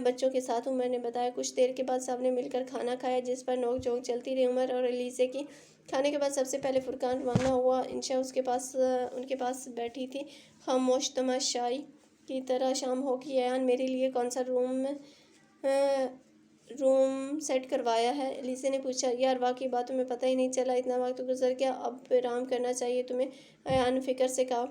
بچوں کے ساتھ، عمر نے بتایا۔ کچھ دیر کے بعد سب نے مل کر کھانا کھایا جس پر نوک جھونک چلتی رہی عمر اور علیزے کی۔ کھانے کے بعد سب سے پہلے فرقان روانہ ہوا۔ انشا ان کے پاس بیٹھی تھی خاموش تماشائی کی طرح۔ شام ہو گئی، ایان میرے لیے کون سا روم سیٹ کروایا ہے؟ علیزے نے پوچھا۔ یار واقعی بات تمہیں پتہ ہی نہیں چلا، اتنا وقت گزر گیا، اب آرام کرنا چاہیے تمہیں، ایان نے فکر سے کہا۔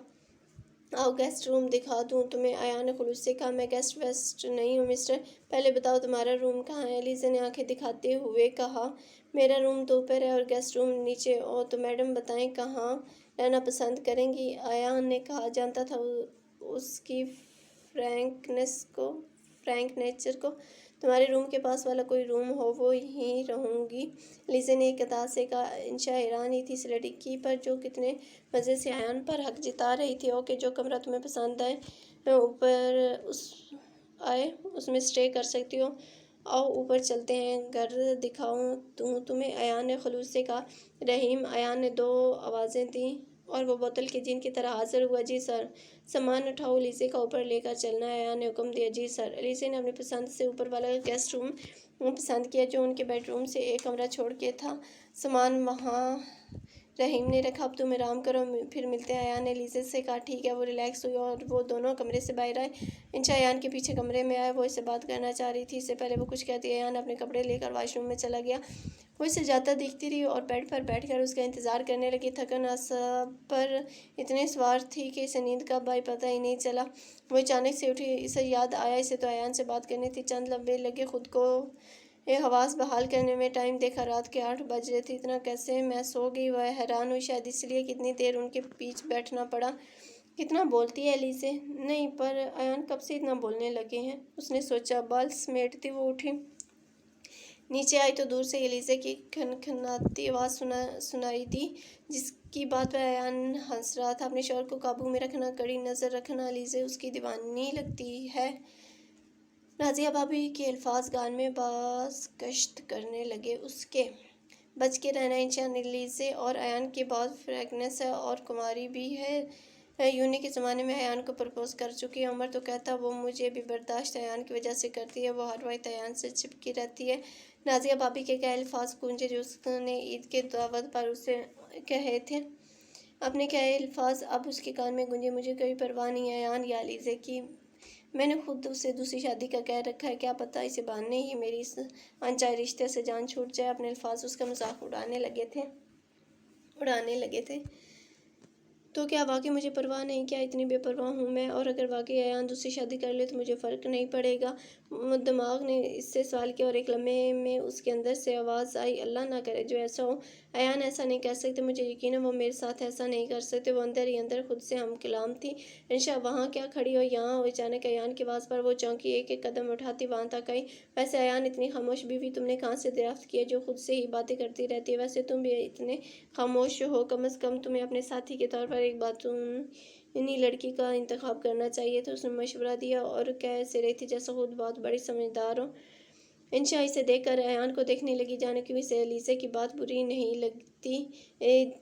آؤ گیسٹ روم دکھا دوں تمہیں، ایان نے خلوص سے کہا۔ میں گیسٹ ویسٹ نہیں ہوں مسٹر، پہلے بتاؤ تمہارا روم کہاں ہے؟ علیزے نے آنکھیں دکھاتے ہوئے کہا میرا روم تو اوپر ہے اور گیسٹ روم نیچے۔ او تو میڈم بتائیں کہاں رہنا پسند کریں گی؟ ایان نے کہا جانتا تھا اس کی فرینک نیچر کو، تمہارے روم کے پاس والا کوئی روم ہو وہ ہی رہوں گی، علیزے نے ایک ادا سے کہا۔ انشا حیران ہی تھی اس لڑکی پر جو کتنے مزے سے ایان پر حق جتا رہی تھی۔ اوکے، جو کمرہ تمہیں پسند اوپر آئے اس میں اسٹے کر سکتی ہو، آؤ اوپر چلتے ہیں، گھر دکھاؤں تمہیں، ایان نے خلوص سے کہا۔ رحیم، ایان نے دو آوازیں دیں اور وہ بوتل کے جن کی طرح حاضر ہوا۔ جی سر۔ سامان اٹھاؤ، علیزے کا اوپر لے کر چلنا ہے، ایان نے حکم دیا۔ جی سر۔ علیزے نے اپنی پسند سے اوپر والا گیسٹ روم پسند کیا جو ان کے بیڈ روم سے ایک کمرہ چھوڑ کے تھا۔ سامان وہاں رحیم نے رکھا۔ اب تم آرام کرو، پھر ملتے ہیں، ایان نے علیزے سے کہا۔ ٹھیک ہے، وہ ریلیکس ہوئی اور وہ دونوں کمرے سے باہر آئے۔ انشا ایان کے پیچھے کمرے میں آئے، وہ اس سے بات کرنا چاہ رہی تھی، اس سے پہلے وہ کچھ کہتی ایان اپنے کپڑے لے کر واش روم میں چلا گیا۔ وہ اسے جاتا دیکھتی رہی اور بیڈ پر بیٹھ کر اس کا انتظار کرنے لگی۔ تھکن اعصاب پر اتنی سوار تھی کہ اسے نیند کب آئی پتہ ہی نہیں چلا۔ وہ اچانک سے اٹھی، اسے یاد آیا اسے تو ایان سے بات کرنی تھی۔ چند لمحے لگے خود کو حواس بحال کرنے میں، ٹائم دیکھا رات کے 8 بج رہے تھے۔ اتنا کیسے میں سو گئی؟ وہ حیران ہوئی، شاید اس لیے کتنی دیر ان کے پیچھے بیٹھنا پڑا۔ کتنا بولتی ہے علیزے؟ نہیں، پر ایان کب سے اتنا بولنے لگے ہیں؟ اس نے سوچا۔ بال سمیٹتی وہ اٹھی، نیچے آئی تو دور سے علیزے کی کھنکھناتی آواز سنائی دی جس کی بات پر ایان ہنس رہا تھا۔ اپنے شوہر کو قابو میں رکھنا، کڑی نظر رکھنا، علیزے اس کی دیوانی لگتی ہے۔ نازیہ بھابی کے الفاظ کان میں باز گشت کرنے لگے۔ اس کے بچ کے رہنا، انشا علیزے اور ایان کی بہت فریکنس ہے اور کماری بھی ہے، یونی کے زمانے میں ایان کو پرپوز کر چکی ہے۔ عمر تو کہتا وہ مجھے بھی برداشت ایان کی وجہ سے کرتی ہے، وہ ہر وقت ایان سے چپکی رہتی ہے۔ نازیہ بھابی کے کہے الفاظ گونجے جو اس نے عید کے دعوت پر اسے کہے تھے۔ اپنے کہے الفاظ اب اس کے کان میں گونجے۔ مجھے کوئی پرواہ نہیں ایان یا علیزے کی، میں نے خود اسے دوسری شادی کا کہہ رکھا ہے، کیا پتہ اسے باندھنے ہی میری اس انچاہے رشتے سے جان چھوٹ جائے۔ اپنے الفاظ اس کا مذاق اڑانے لگے تھے۔ اڑانے لگے تھے۔ تو کیا واقعی مجھے پرواہ نہیں؟ کیا اتنی بے پرواہ ہوں میں؟ اور اگر واقعی ایان دوسری شادی کر لے تو مجھے فرق نہیں پڑے گا؟ دماغ نے اس سے سوال کیا اور ایک لمحے میں اس کے اندر سے آواز آئی، اللہ نہ کرے جو ایسا ہو۔ ایان ایسا نہیں کر سکتے، مجھے یقین ہے وہ میرے ساتھ ایسا نہیں کر سکتے۔ وہ اندر ہی اندر خود سے ہم کلام تھی۔ انشا وہاں کیا کھڑی ہو؟ یہاں ہو۔ اچانک ایان کی آواز پر وہ چونکی، ایک ایک قدم اٹھاتی وہاں تک آئی۔ ویسے ایان اتنی خاموش بیوی تم نے کہاں سے دریافت کی ہے جو خود سے ہی باتیں کرتی رہتی ہے؟ ویسے تم بھی اتنے خاموش ہو، کم از کم تمہیں اپنے ساتھی کے طور پر ایک انہی لڑکی کا انتخاب کرنا چاہیے تھا۔ اس نے مشورہ دیا اور کہہ سے رہی تھی جیسا خود بہت بڑی سمجھدار ہو۔ انشا اسے دیکھ کر ایان کو دیکھنے لگی، جانے کیوں اسے علیزے کی بات بری نہیں لگتی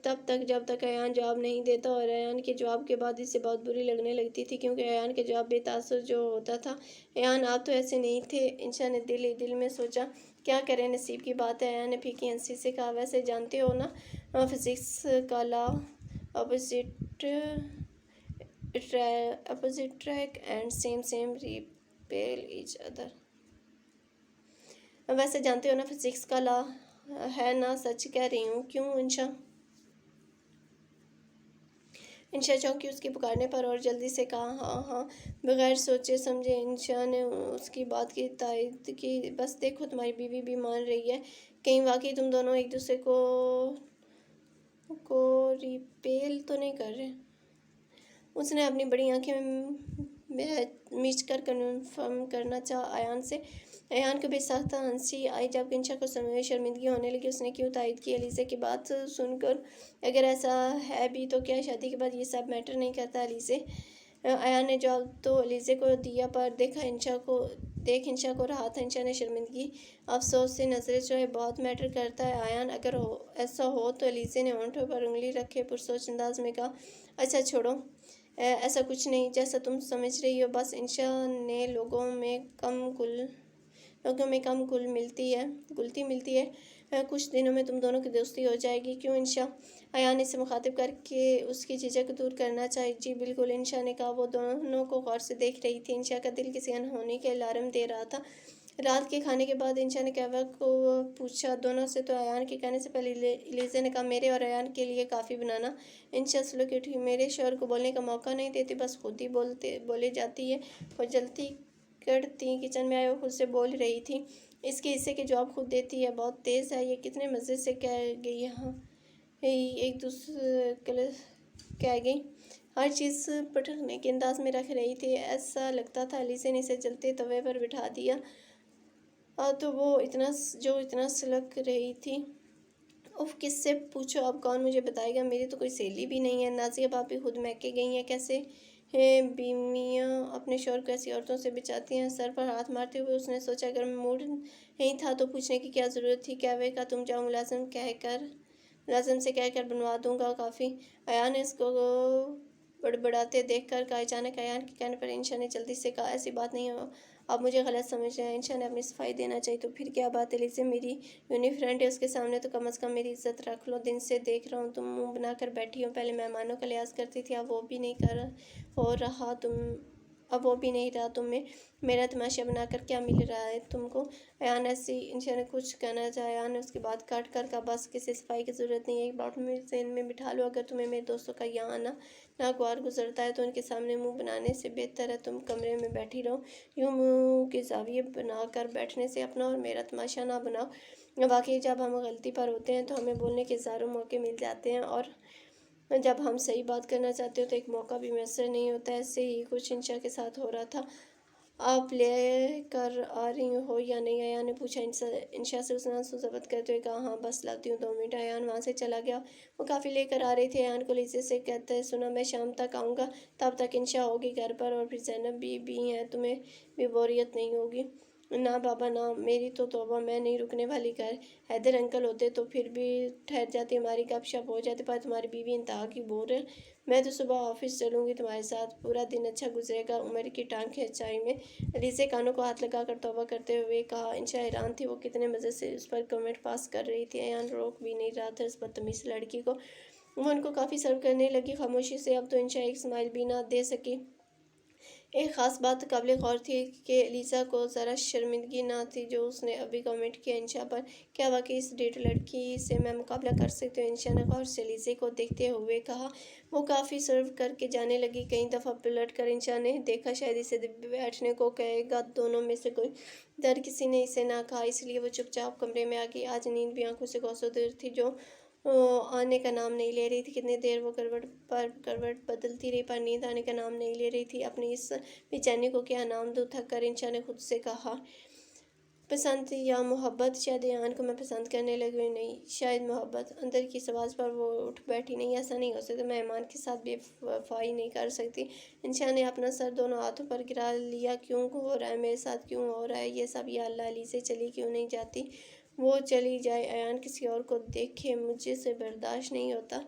تب تک جب تک ایان جواب نہیں دیتا، اور ایان کے جواب کے بعد اسے بہت بری لگنے لگتی تھی کیونکہ ایان کا جواب بے تاثر جو ہوتا تھا۔ ایان آپ تو ایسے نہیں تھے، انشا نے دل ہی دل میں سوچا۔ کیا کریں، نصیب کی بات ہے، ایان نے پھیکی ہنسی سے کہا۔ ویسے جانتے ہو نا فزکس کا law, opposite attract and same repel each other. ویسے جانتے ہو نا فزکس کا لا ہے نا؟ سچ کہہ رہی ہوں۔ کیوں انشا؟ انشا چونکی اس کی پکارنے پر اور جلدی سے کہا ہاں ہاں، بغیر سوچے سمجھے انشا نے اس کی بات کی تائید کی۔ بس دیکھو تمہاری بیوی بھی مان رہی ہے، کہیں واقعی تم دونوں ایک دوسرے کو ریپیل تو نہیں کر رہے؟ اس نے اپنی بڑی آنکھیں میچ کر کنفرم کرنا چاہا ایان سے۔ ایان کو بھی سخت ہنسی آئی جب انشا کو شرمندگی ہونے لگی۔ اس نے کیوں تائید کی علیزے کی بات سن کر؟ اگر ایسا ہے بھی تو کیا شادی کے بعد یہ سب میٹر نہیں کرتا علیزے؟ ایان نے جواب تو علیزے کو دیا پر دیکھ انشا کو رہا تھا۔ انشا نے شرمندگی افسوس سے نظریں چڑھائیں۔ بہت میٹر کرتا ہے ایان، اگر ایسا ہو تو؟ علیزے نے ہونٹوں پر انگلی رکھے پرسوچ انداز میں کہا۔ اچھا چھوڑو، ایسا کچھ نہیں جیسا تم سمجھ رہی ہو، بس انشا نے لوگوں میں کم گلتی ملتی ہے۔ کچھ دنوں میں تم دونوں کی دوستی ہو جائے گی۔ کیوں انشا؟ ایان نے اسے مخاطب کر کے اس کی جھجک دور کرنا چاہی۔ جی بالکل، انشا نے کہا۔ وہ دونوں کو غور سے دیکھ رہی تھی۔ انشا کا دل کسی انہونی کے الارم دے رہا تھا۔ رات کے کھانے کے بعد انشا نے کہوہ کو پوچھا، دونوں سے؟ تو ایان کے کہنے سے پہلے علیزے نے کہا، میرے اور ایان کے لیے کافی بنانا۔ انشا سلک کے اٹھی۔ میرے شوہر کو بولنے کا موقع نہیں دیتی، بس خود ہی بولے جاتی ہے۔ وہ جلتی کڑتی کچن میں آئی اور خود سے بول رہی تھی۔ اس کے حصے کے جواب خود دیتی ہے، بہت تیز ہے یہ، کتنے مزے سے کہہ گئی ایک دوسرے کہہ گئی، ہر چیز پٹکنے کے انداز میں رکھ رہی تھی۔ ایسا لگتا تھا علیزے نے اسے جلتے توے پر بٹھا دیا تو وہ اتنا سلک رہی تھی۔ اف، کس سے پوچھو اب، کون مجھے بتائے گا؟ میری تو کوئی سہیلی بھی نہیں ہے۔ نازیہ بھابی خود میکے گئی ہیں۔ کیسے بیویاں اپنے شوہر کو ایسی عورتوں سے بچاتی ہیں؟ سر پر ہاتھ مارتے ہوئے اس نے سوچا، اگر موڈ نہیں تھا تو پوچھنے کی کیا ضرورت تھی؟ کہوہ کا تم جاؤ، ملازم سے کہہ کر بنوا دوں گا کافی۔ ایان نے اس کو بڑبڑاتے دیکھ کر کہا۔ اچانک ایان کے کہنے پر انشا نے جلدی سے کہا، ایسی بات نہیں ہو، آپ مجھے غلط سمجھ رہے ہیں۔ انشا نے اپنی صفائی دینا چاہی۔ تو پھر کیا بات ہے علیزے، میری یونی فرینڈ ہے، اس کے سامنے تو کم از کم میری عزت رکھ لو۔ دن سے دیکھ رہا ہوں تم منہ بنا کر بیٹھی ہو، پہلے مہمانوں کا لحاظ کرتی تھی، اب وہ بھی نہیں رہا تم میں۔ میرا تماشا بنا کر کیا مل رہا ہے تم کو؟ ایان ایسی انشا نے کچھ کہنا چاہا، ایان نے اس کی بات کاٹ کر کہا، بس کسی صفائی کی ضرورت نہیں ہے، ایک بات میرے ذہن میں بٹھا لو، اگر تمہیں میرے دوستوں کا یہاں آنا ناگوار گزرتا ہے تو ان کے سامنے منہ بنانے سے بہتر ہے تم کمرے میں بیٹھی رہو۔ یوں منہ کے زاویے بنا کر بیٹھنے سے اپنا اور میرا تماشا نہ بناؤ۔ واقعی جب ہم غلطی پر ہوتے ہیں تو ہمیں بولنے کے ہزاروں موقع مل جاتے ہیں، اور جب ہم صحیح بات کرنا چاہتے ہو تو ایک موقع بھی میسر نہیں ہوتا۔ ایسے ہی کچھ انشا کے ساتھ ہو رہا تھا۔ آپ لے کر آ رہی ہو یا نہیں؟ ایان نے پوچھا۔ انشا سے اس نے آنسو ضبط کرتے ہوئے کہا، ہاں بس لاتی ہوں، 2 منٹ۔ ایان وہاں سے چلا گیا۔ وہ کافی لے کر آ رہی تھی۔ ایان کو علیزے سے کہتے سنا، میں شام تک آؤں گا، تب تک انشا ہوگی گھر پر، اور پھر زینب بھی ہیں، تمہیں بھی بوریت نہیں ہوگی؟ نہ بابا نہ، میری تو توبہ، میں نہیں رکنے والی گھر۔ حیدر انکل ہوتے تو پھر بھی ٹھہر جاتی، ہماری گپ شپ ہو جاتی، پر تمہاری بیوی انتہا کی بور ہے۔ میں تو صبح آفس چلوں گی تمہارے ساتھ، پورا دن اچھا گزرے گا۔ عمر کی ٹانگ کھنچائی میں علیزے کانوں کو ہاتھ لگا کر توبہ کرتے ہوئے کہا۔ انشا حیران تھی، وہ کتنے مزے سے اس پر کمنٹ پاس کر رہی تھی، ایان روک بھی نہیں رہا تھا اس بدتمیز لڑکی کو۔ وہ ان کو کافی سرو کرنے لگی خاموشی سے۔ اب تو انشا ایک اسمائل بھی نہ دے سکی۔ ایک خاص بات قابل غور تھی کہ لیزا کو ذرا شرمندگی نہ تھی جو اس نے ابھی کمنٹ کیا انشا پر۔ کیا واقعی اس ڈیٹ لڑکی سے میں مقابلہ کر سکتی ہوں؟ انشا نے غور سے لیزے کو دیکھتے ہوئے کہا۔ وہ کافی سرو کر کے جانے لگی۔ کئی دفعہ پلٹ کر انشا نے دیکھا شاید اسے بیٹھنے کو کہے گا۔ دونوں میں سے کوئی در کسی نے اسے نہ کہا، اس لیے وہ چپ چاپ کمرے میں آ گئی۔ آج نیند بھی آنکھوں سے کوسوں دور تھی جو آنے کا نام نہیں لے رہی تھی۔ کتنی دیر وہ کروٹ پر کروٹ بدلتی رہی پر نیند آنے کا نام نہیں لے رہی تھی۔ اپنی اس بے چینی کو کیا نام دوں؟ تھک کر انشا نے خود سے کہا۔ پسند یا محبت؟ شاید ایان کو میں پسند کرنے لگی ہوں، نہیں شاید محبت۔ اندر کی آواز پر وہ اٹھ بیٹھی۔ نہیں، ایسا نہیں ہو سکتا، میں ایمان کے ساتھ بے وفائی نہیں کر سکتی۔ انشا نے اپنا سر دونوں ہاتھوں پر گرا لیا۔ کیوں ہو رہا ہے میرے ساتھ، کیوں ہو رہا ہے یہ سب؟ یا اللہ، لیزے چلی کیوں نہیں جاتی؟ وہ چلی جائے، ایان کسی اور کو دیکھے، مجھے سے برداشت نہیں ہوتا۔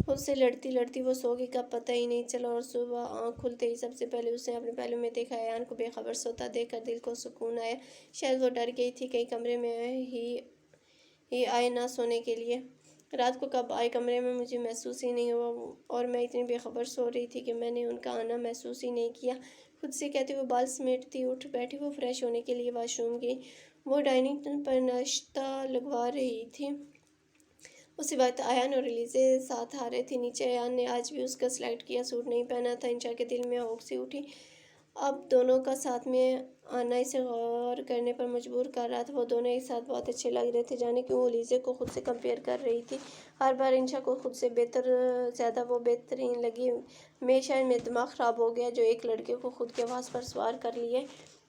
خود سے لڑتی لڑتی وہ سو گئی، کب پتہ ہی نہیں چلا، اور صبح آنکھ کھلتے ہی سب سے پہلے اس نے اپنے پہلو میں دیکھا۔ ایان کو بے خبر سوتا دیکھ کر دل کو سکون آیا۔ شاید وہ ڈر گئی تھی کہیں کمرے میں ہی آئے نہ سونے کے لیے۔ رات کو کب آئے کمرے میں، مجھے محسوس ہی نہیں ہوا، اور میں اتنی بے خبر سو رہی تھی کہ میں نے ان کا آنا محسوس ہی نہیں کیا۔ خود سے کہتے وہ بال سمیٹتی اٹھ بیٹھی۔ وہ فریش ہونے کے لیے واش روم گئی۔ وہ ڈائننگ پر ناشتہ لگوا رہی تھی۔ اسی وقت ایان اور لیزے ساتھ آ رہے تھے نیچے۔ ایان نے آج بھی اس کا سلیکٹ کیا سوٹ نہیں پہنا تھا۔ انشا کے دل میں ہوک سی اٹھی۔ اب دونوں کا ساتھ میں آنا اسے غور کرنے پر مجبور کر رہا تھا۔ وہ دونوں ایک ساتھ بہت اچھے لگ رہے تھے، جانے کیوں وہ لیزے کو خود سے کمپیئر کر رہی تھی۔ ہر بار انشا کو خود سے زیادہ وہ بہترین لگی۔ میں شاید میرا دماغ خراب ہو گیا جو ایک لڑکے کو خود کے حواس پر سوار کر لیے۔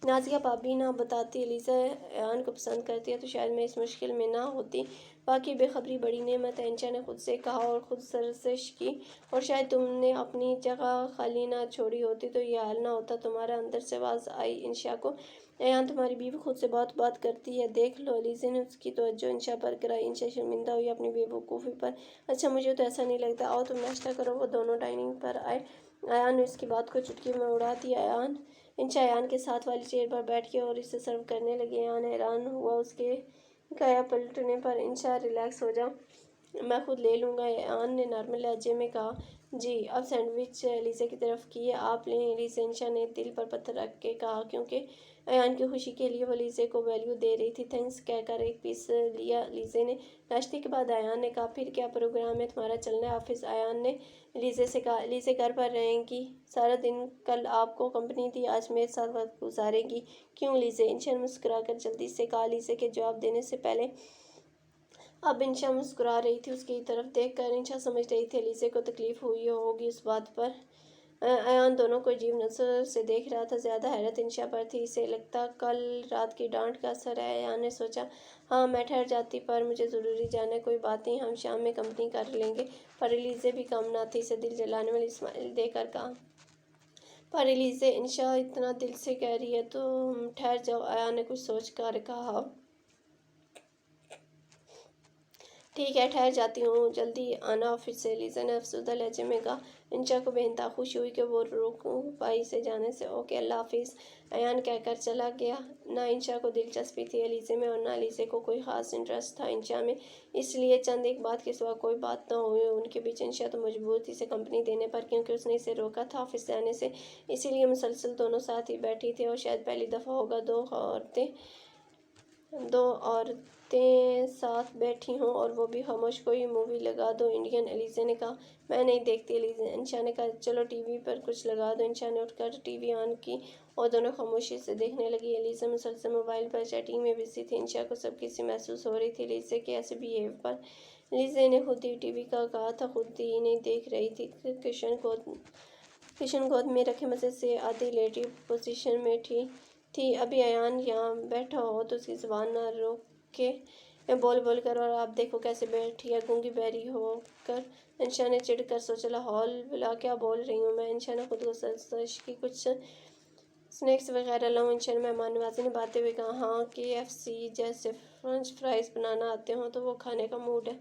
نازیہ بھابی نہ بتاتی لیزا ایان کو پسند کرتی ہے تو شاید میں اس مشکل میں نہ ہوتی۔ واقعی بے خبری بڑی نعمت ہے، انشا نے خود سے کہا اور خود سرزنش کی۔ اور شاید تم نے اپنی جگہ خالی نہ چھوڑی ہوتی تو یہ حال نہ ہوتا۔ تمہارا اندر سے آواز آئی انشا کو۔ ایان تمہاری بیوی خود سے بہت بات کرتی ہے، دیکھ لو۔ لیزے نے اس کی توجہ انشا پر کرائی۔ انشا شرمندہ ہوئی اپنی بے وقوفی پر۔ اچھا، مجھے تو ایسا نہیں لگتا، آؤ تم ناشتہ کرو۔ وہ دونوں ڈائننگ پر آئے۔ ایان نے اس کی بات کو چٹکی میں اڑا دیا۔ انشا ایان کے ساتھ والی چیئر پر بیٹھ گئی اور اسے سرو کرنے لگی۔ ایان حیران ہوا اس کے گایا پلٹنے پر۔ انشا ریلیکس ہو جاؤ، میں خود لے لوں گا، ایان نے نارمل لہجے میں کہا۔ جی۔ اب سینڈوچ لیزے کی طرف کیے۔ آپ لیں لیزے، انشا نے دل پر پتھر رکھ کے کہا، کیونکہ ایان کی خوشی کے لیے وہ لیزے کو ویلیو دے رہی تھی۔ تھینکس کہہ کر ایک پیس لیا لیزے نے۔ ناشتے کے بعد ایان نے کہا، پھر کیا پروگرام ہے تمہارا؟ چلنا ہے آفس؟ ایان نے لیزے سے کہا۔ لیزے گھر پر رہیں گی سارا دن، کل آپ کو کمپنی دی، آج میرے ساتھ وقت گزارے گی۔ کیوں لیزے؟ انشا نے مسکرا کر جلدی سے کہا۔ لیزے کے جواب دینے سے پہلے اب انشا مسکرا رہی تھی۔ اس کی طرف دیکھ کر انشا سمجھ رہی تھی لیزے کو تکلیف ہوئی ہوگی اس بات پر۔ ایان دونوں کو عجیب نظر سے دیکھ رہا تھا۔ زیادہ حیرت انشا پر تھی۔ اسے لگتا کل رات کی ڈانٹ کا اثر ہے۔ ایان نے سوچا، ہاں میں ٹھہر جاتی، پر مجھے ضروری جانا ہے۔ کوئی بات نہیں، ہم شام میں کمپنی کر لیں گے۔ پر لیزے بھی کم نہ تھی، اسے دل جلانے والی اسمائل دے کر کہا۔ پر لیزے، انشا اتنا دل سے کہہ رہی ہے تو ٹھہر جاؤ، ایان نے کچھ سوچ کر کہا۔ ٹھیک ہے، ٹھہر جاتی ہوں، جلدی آنا آفس سے، لیزا نے افسردہ لہجے میں کہا۔ انشا کو بے انتہا خوشی ہوئی کہ وہ روک پائی اسے جانے سے۔ اوکے، اللہ حافظ، ایان کہہ کر چلا گیا۔ نہ انشا کو دلچسپی تھی لیزے میں، اور نہ لیزے کو کوئی خاص انٹرسٹ تھا انشا میں، اس لیے چند ایک بات کے سوا کوئی بات نہ ہوئی ان کے بیچ۔ انشا تو مجبور تھی اسے کمپنی دینے پر، کیونکہ اس نے اسے روکا تھا آفس جانے سے، اسی لیے مسلسل دونوں ساتھ ہی بیٹھی تھیں۔ اور شاید پہلی دفعہ ہوگا دو عورتیں ساتھ بیٹھی ہوں، اور وہ بھی خاموش۔ کوئی مووی لگا دو انڈین، لیزے نے کہا۔ میں نہیں دیکھتی، انشا نے کہا۔ چلو ٹی وی پر کچھ لگا دو۔ انشا نے اٹھ کر ٹی وی آن کی اور دونوں خاموشی سے دیکھنے لگی۔ لیزا مسلسل موبائل پر چیٹنگ میں بزی تھی۔ انشا کو سب کسی محسوس ہو رہی تھی لیزے کے ایسے بیہیو پر۔ لیزے نے خود ہی ٹی وی کا کہا تھا، خود ہی نہیں دیکھ رہی تھی۔ کشن گود میں رکھے مزے سے آدھی لیٹی پوزیشن میں تھی۔ ابھی ایان یہاں بیٹھا ہو تو اس کی زبان نہ روکے بول کر، اور آپ دیکھو کیسے بیٹھی ہے گونگی بہری ہو کر۔ انشا نے چڑھ کر سوچا، لاحول بلا کیا بول رہی ہوں میں؟ انشا نے خود کو سرزنش کی۔ کچھ سنیکس وغیرہ لاؤں؟ انشا نے مہمان نوازی نبھاتے ہوئے کہا۔ ہاں، KFC جیسے فرنچ فرائز بنانا آتے ہوں تو وہ کھانے کا موڈ ہے،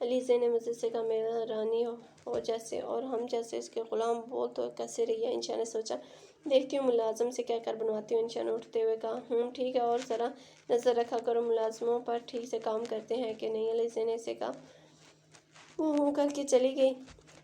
لیزے نے مزے سے کہا۔ میرا رانی ہو جیسے، اور ہم جیسے اس کے غلام، بول تو کیسے رہی ہے؟ انشا نے سوچا۔ دیکھتی ہوں ملازم سے کہہ کر بنواتی ہوں، انشا نے اٹھتے ہوئے کہا۔ ٹھیک ہے، اور ذرا نظر رکھا کرو ملازموں پر ٹھیک سے کام کرتے ہیں کہ نہیں، لیزے نے اسے کہا۔ وہ ہوں کر کے چلی گئی۔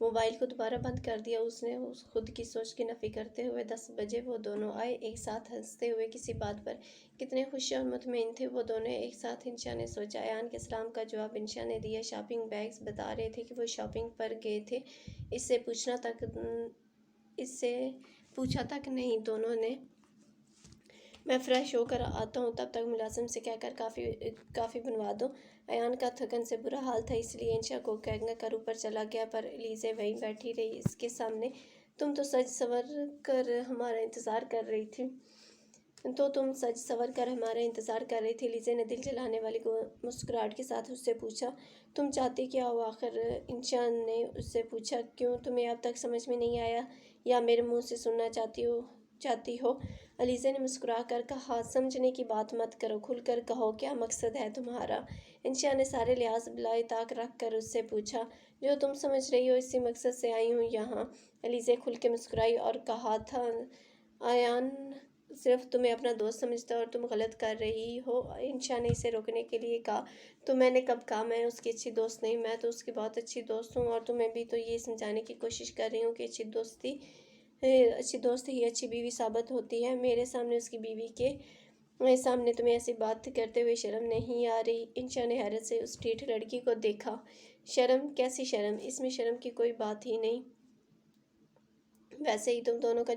موبائل کو دوبارہ بند کر دیا اس نے خود کی سوچ کی نفی کرتے ہوئے۔ 10 بجے وہ دونوں آئے، ایک ساتھ ہنستے ہوئے کسی بات پر کتنے خوش اور مطمئن تھے وہ دونوں ایک ساتھ۔ انشا نے سوچا۔ ایان کے سلام کا جواب انشا نے دیا۔ شاپنگ بیگز بتا رہے تھے کہ وہ شاپنگ پر گئے تھے، اس سے پوچھا تک نہیں دونوں نے۔ میں فریش ہو کر آتا ہوں، تب تک ملازم سے کہہ کر کافی بنوا دو۔ ایان کا تھکن سے برا حال تھا، اس لیے انشا کو کہہ کر اوپر چلا گیا، پر الیزے وہیں بیٹھی رہی اس کے سامنے۔ تم تو سج سور کر ہمارا انتظار کر رہی تھی۔ الیزے نے دل جلانے والی مسکراہٹ کے ساتھ اس سے پوچھا۔ تم چاہتی کیا ہو آخر؟ انشا نے اس سے پوچھا۔ کیوں، تمہیں اب تک سمجھ میں نہیں آیا یا میرے منہ سے سننا چاہتی ہو؟ الیزے نے مسکرا کر کہا۔ سمجھنے کی بات مت کرو، کھل کر کہو کیا مقصد ہے تمہارا؟ انشا نے سارے لحاظ بالائے طاق رکھ کر اس سے پوچھا۔ جو تم سمجھ رہی ہو اسی مقصد سے آئی ہوں یہاں۔ الیزے کھل کے مسکرائی اور کہا تھا ایان صرف تمہیں اپنا دوست سمجھتا ہے اور تم غلط کر رہی ہو۔ انشا نے اسے روکنے کے لیے کہا۔ تو میں نے کب کہا میں اس کی اچھی دوست نہیں؟ میں تو اس کی بہت اچھی دوست ہوں، اور تمہیں بھی تو یہ سمجھانے کی کوشش کر رہی ہوں کہ اچھی دوست ہی اچھی بیوی ثابت ہوتی ہے۔ میرے سامنے اس کی بیوی کے سامنے تمہیں ایسی بات کرتے ہوئے شرم نہیں آ رہی؟ انشا نے حیرت سے اس ٹھیٹھ لڑکی کو دیکھا۔ شرم؟ کیسی شرم؟ اس میں شرم کی کوئی بات ہی نہیں۔ ویسے ہی تم دونوں کا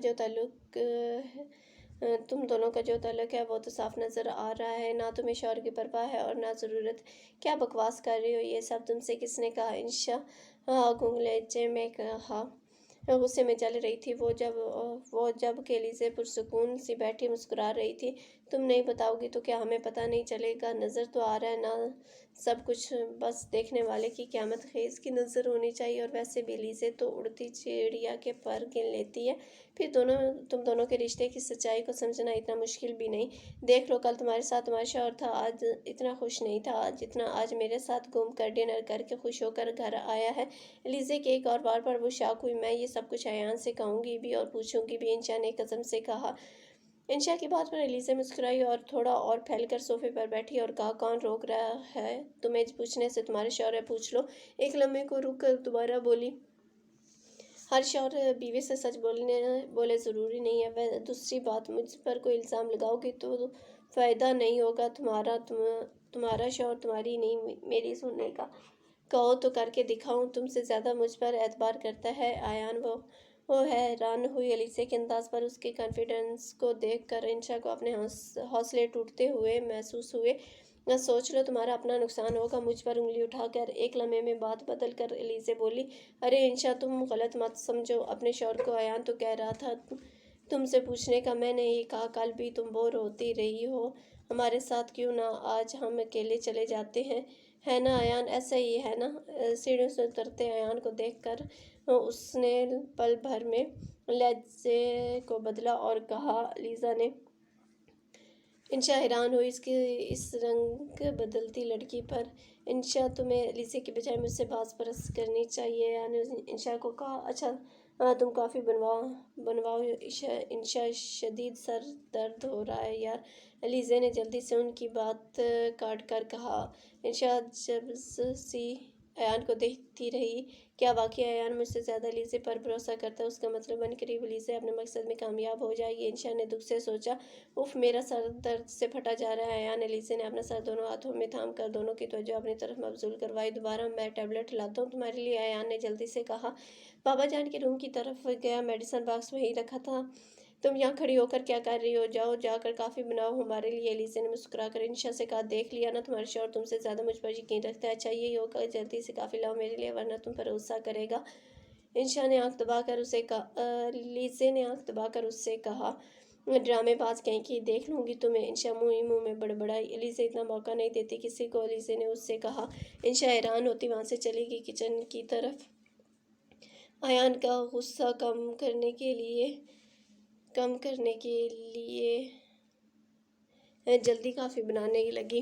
جو تعلق ہے وہ تو صاف نظر آ رہا ہے، نہ تمہیں شوہر کی پرواہ ہے اور نہ ضرورت۔ کیا بکواس کر رہی ہو؟ یہ سب تم سے کس نے کہا؟ انشا گنگلچے میں کہا۔ غصے میں جل رہی تھی وہ جب کہ الیزے پرسکون سی بیٹھی مسکرا رہی تھی۔ تم نہیں بتاؤ گی تو کیا ہمیں پتہ نہیں چلے گا؟ نظر تو آ رہا ہے نا سب کچھ، بس دیکھنے والے کی قیامت خیز کی نظر ہونی چاہیے۔ اور ویسے بھی الیزے تو اڑتی چڑیا کے پر گن لیتی ہے، پھر تم دونوں کے رشتے کی سچائی کو سمجھنا اتنا مشکل بھی نہیں۔ دیکھ لو، کل تمہارے ساتھ تمہارا شوہر تھا، آج اتنا خوش نہیں تھا جتنا آج میرے ساتھ گھوم کر ڈنر کر کے خوش ہو کر گھر آیا ہے۔ الیزے کے ایک اور بات پر وہ شاک ہوئی۔ میں یہ سب کچھ ایان سے کہوں گی بھی اور پوچھوں گی بھی، انشا نے قسم سے کہا۔ انشا کی بات پر الیزے مسکرائی اور تھوڑا اور پھیل کر صوفے پر بیٹھی اور کہا، کون روک رہا ہے تمہیں پوچھنے سے؟ تمہارے شوہر ہے، پوچھ لو۔ ایک لمحے کو رک کر دوبارہ بولی۔ ہر شوہر بیوی سے سچ بولے ضروری نہیں ہے۔ دوسری بات، مجھ پر کوئی الزام لگاؤ گی تو فائدہ نہیں ہوگا تمہارا شوہر تمہاری نہیں میری سننے کا۔ کہو تو کر کے دکھاؤں۔ تم سے زیادہ مجھ پر اعتبار کرتا ہے ایان۔ وہ حیران ہوئی الیزے کے انداز پر، اس کے کانفیڈنس کو دیکھ کر انشا کو اپنے حوصلے ٹوٹتے ہوئے محسوس ہوئے۔ سوچ لو، تمہارا اپنا نقصان ہوگا۔ مجھ پر انگلی اٹھا کر ایک لمحے میں بات بدل کر الیزے بولی۔ ارے انشا، تم غلط مت سمجھو اپنے شوہر کو۔ ایان تو کہہ رہا تھا تم سے پوچھنے کا۔ میں نے یہ کہا کل بھی تم بور ہوتی رہی ہو ہمارے ساتھ، کیوں نہ آج ہم اکیلے چلے جاتے ہیں، ہے نا ایان؟ ایسا ہی ہے نا؟ سیڑھیوں سے اترتے ایان کو دیکھ کر اس نے پل بھر میں لہجے کو بدلا اور کہا۔ الیزا نے انشا حیران ہوئی اس رنگ بدلتی لڑکی پر۔ انشا، تمہیں الیزے کی بجائے مجھ سے باز پرس کرنی چاہیے، ایان نے انشا کو کہا۔ اچھا تم کافی بنواؤ انشا، شدید سر درد ہو رہا ہے یار، الیزے نے جلدی سے ان کی بات کاٹ کر کہا۔ انشا عجز سی ایان کو دیکھتی رہی۔ کیا واقعی ایان مجھ سے زیادہ الیزے پر بھروسہ کرتا ہے؟ اس کا مطلب عنقریب الیزے اپنے مقصد میں کامیاب ہو جائے گی۔ انشا نے دکھ سے سوچا۔ اف، میرا سر درد سے پھٹا جا رہا ہے ایان۔ الیزے نے اپنا سر دونوں ہاتھوں میں تھام کر دونوں کی توجہ اپنی طرف مبذول کروائی۔ دوبارہ میں ٹیبلٹ لاتا ہوں تمہارے لیے، ایان نے جلدی سے کہا۔ بابا جان کے روم کی طرف گیا، میڈیسن باکس وہیں رکھا تھا۔ تم یہاں کھڑی ہو کر کیا کر رہی ہو؟ جاؤ جا کر کافی بناؤ ہمارے لیے، الیزے نے مسکرا کر انشا سے کہا۔ دیکھ لیا نا، تمہارا شوہر تم سے زیادہ مجھ پر یقین رکھتا ہے۔ اچھا یہی ہوگا، جلدی سے کافی لاؤ میرے لیے، ورنہ تم پر غصہ کرے گا۔ الیزے نے آنکھ دبا کر اس سے کہا۔ ڈرامے باز کہیں کی، دیکھ لوں گی تمہیں، انشا منہ ہی منہ میں بڑبڑائی۔ الیزے اتنا موقع نہیں دیتی کسی کو، الیزے نے اس سے کہا۔ انشا حیران ہوتی وہاں سے چلی گئی کچن کی طرف۔ ایان کا غصہ کم کرنے کے لیے جلدی کافی بنانے لگی۔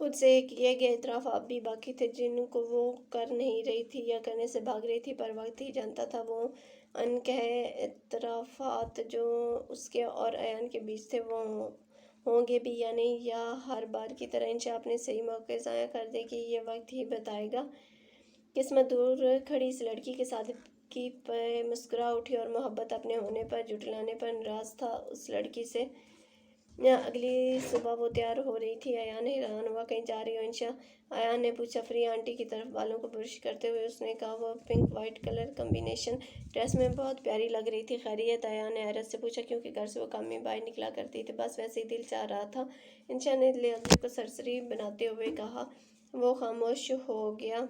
خود سے کیے گئے اعتراف آپ بھی باقی تھے جن کو وہ کر نہیں رہی تھی یا کرنے سے بھاگ رہی تھی، پر وقت ہی جانتا تھا وہ انکہے اعترافات جو اس کے اور ایان کے بیچ تھے وہ ہوں گے بھی یا نہیں، یا ہر بار کی طرح انشا اپنے صحیح موقع ضائع کر دے گی، یہ وقت ہی بتائے گا۔ قسمت دور کھڑی اس لڑکی کے ساتھ کی پہ مسکرا اٹھی اور محبت اپنے ہونے پر جھٹلانے پر ناراض تھا اس لڑکی سے۔ اگلی صبح وہ تیار ہو رہی تھی، ایان حیران ہوا، کہیں جا رہی ہو انشا؟ ایان نے پوچھا۔ فریا آنٹی کی طرف بالوں کو برش کرتے ہوئے اس نے کہا۔ وہ pink white colour combination dress میں بہت پیاری لگ رہی تھی۔ خیریت؟ ایان نے حیرت سے پوچھا، کیونکہ گھر سے وہ کام میں باہر نکلا کرتی تھی۔ بس ویسے ہی دل چاہ رہا تھا، انشا نے لہجے کو سرسری بناتے ہوئے کہا۔ وہ خاموش ہو گیا۔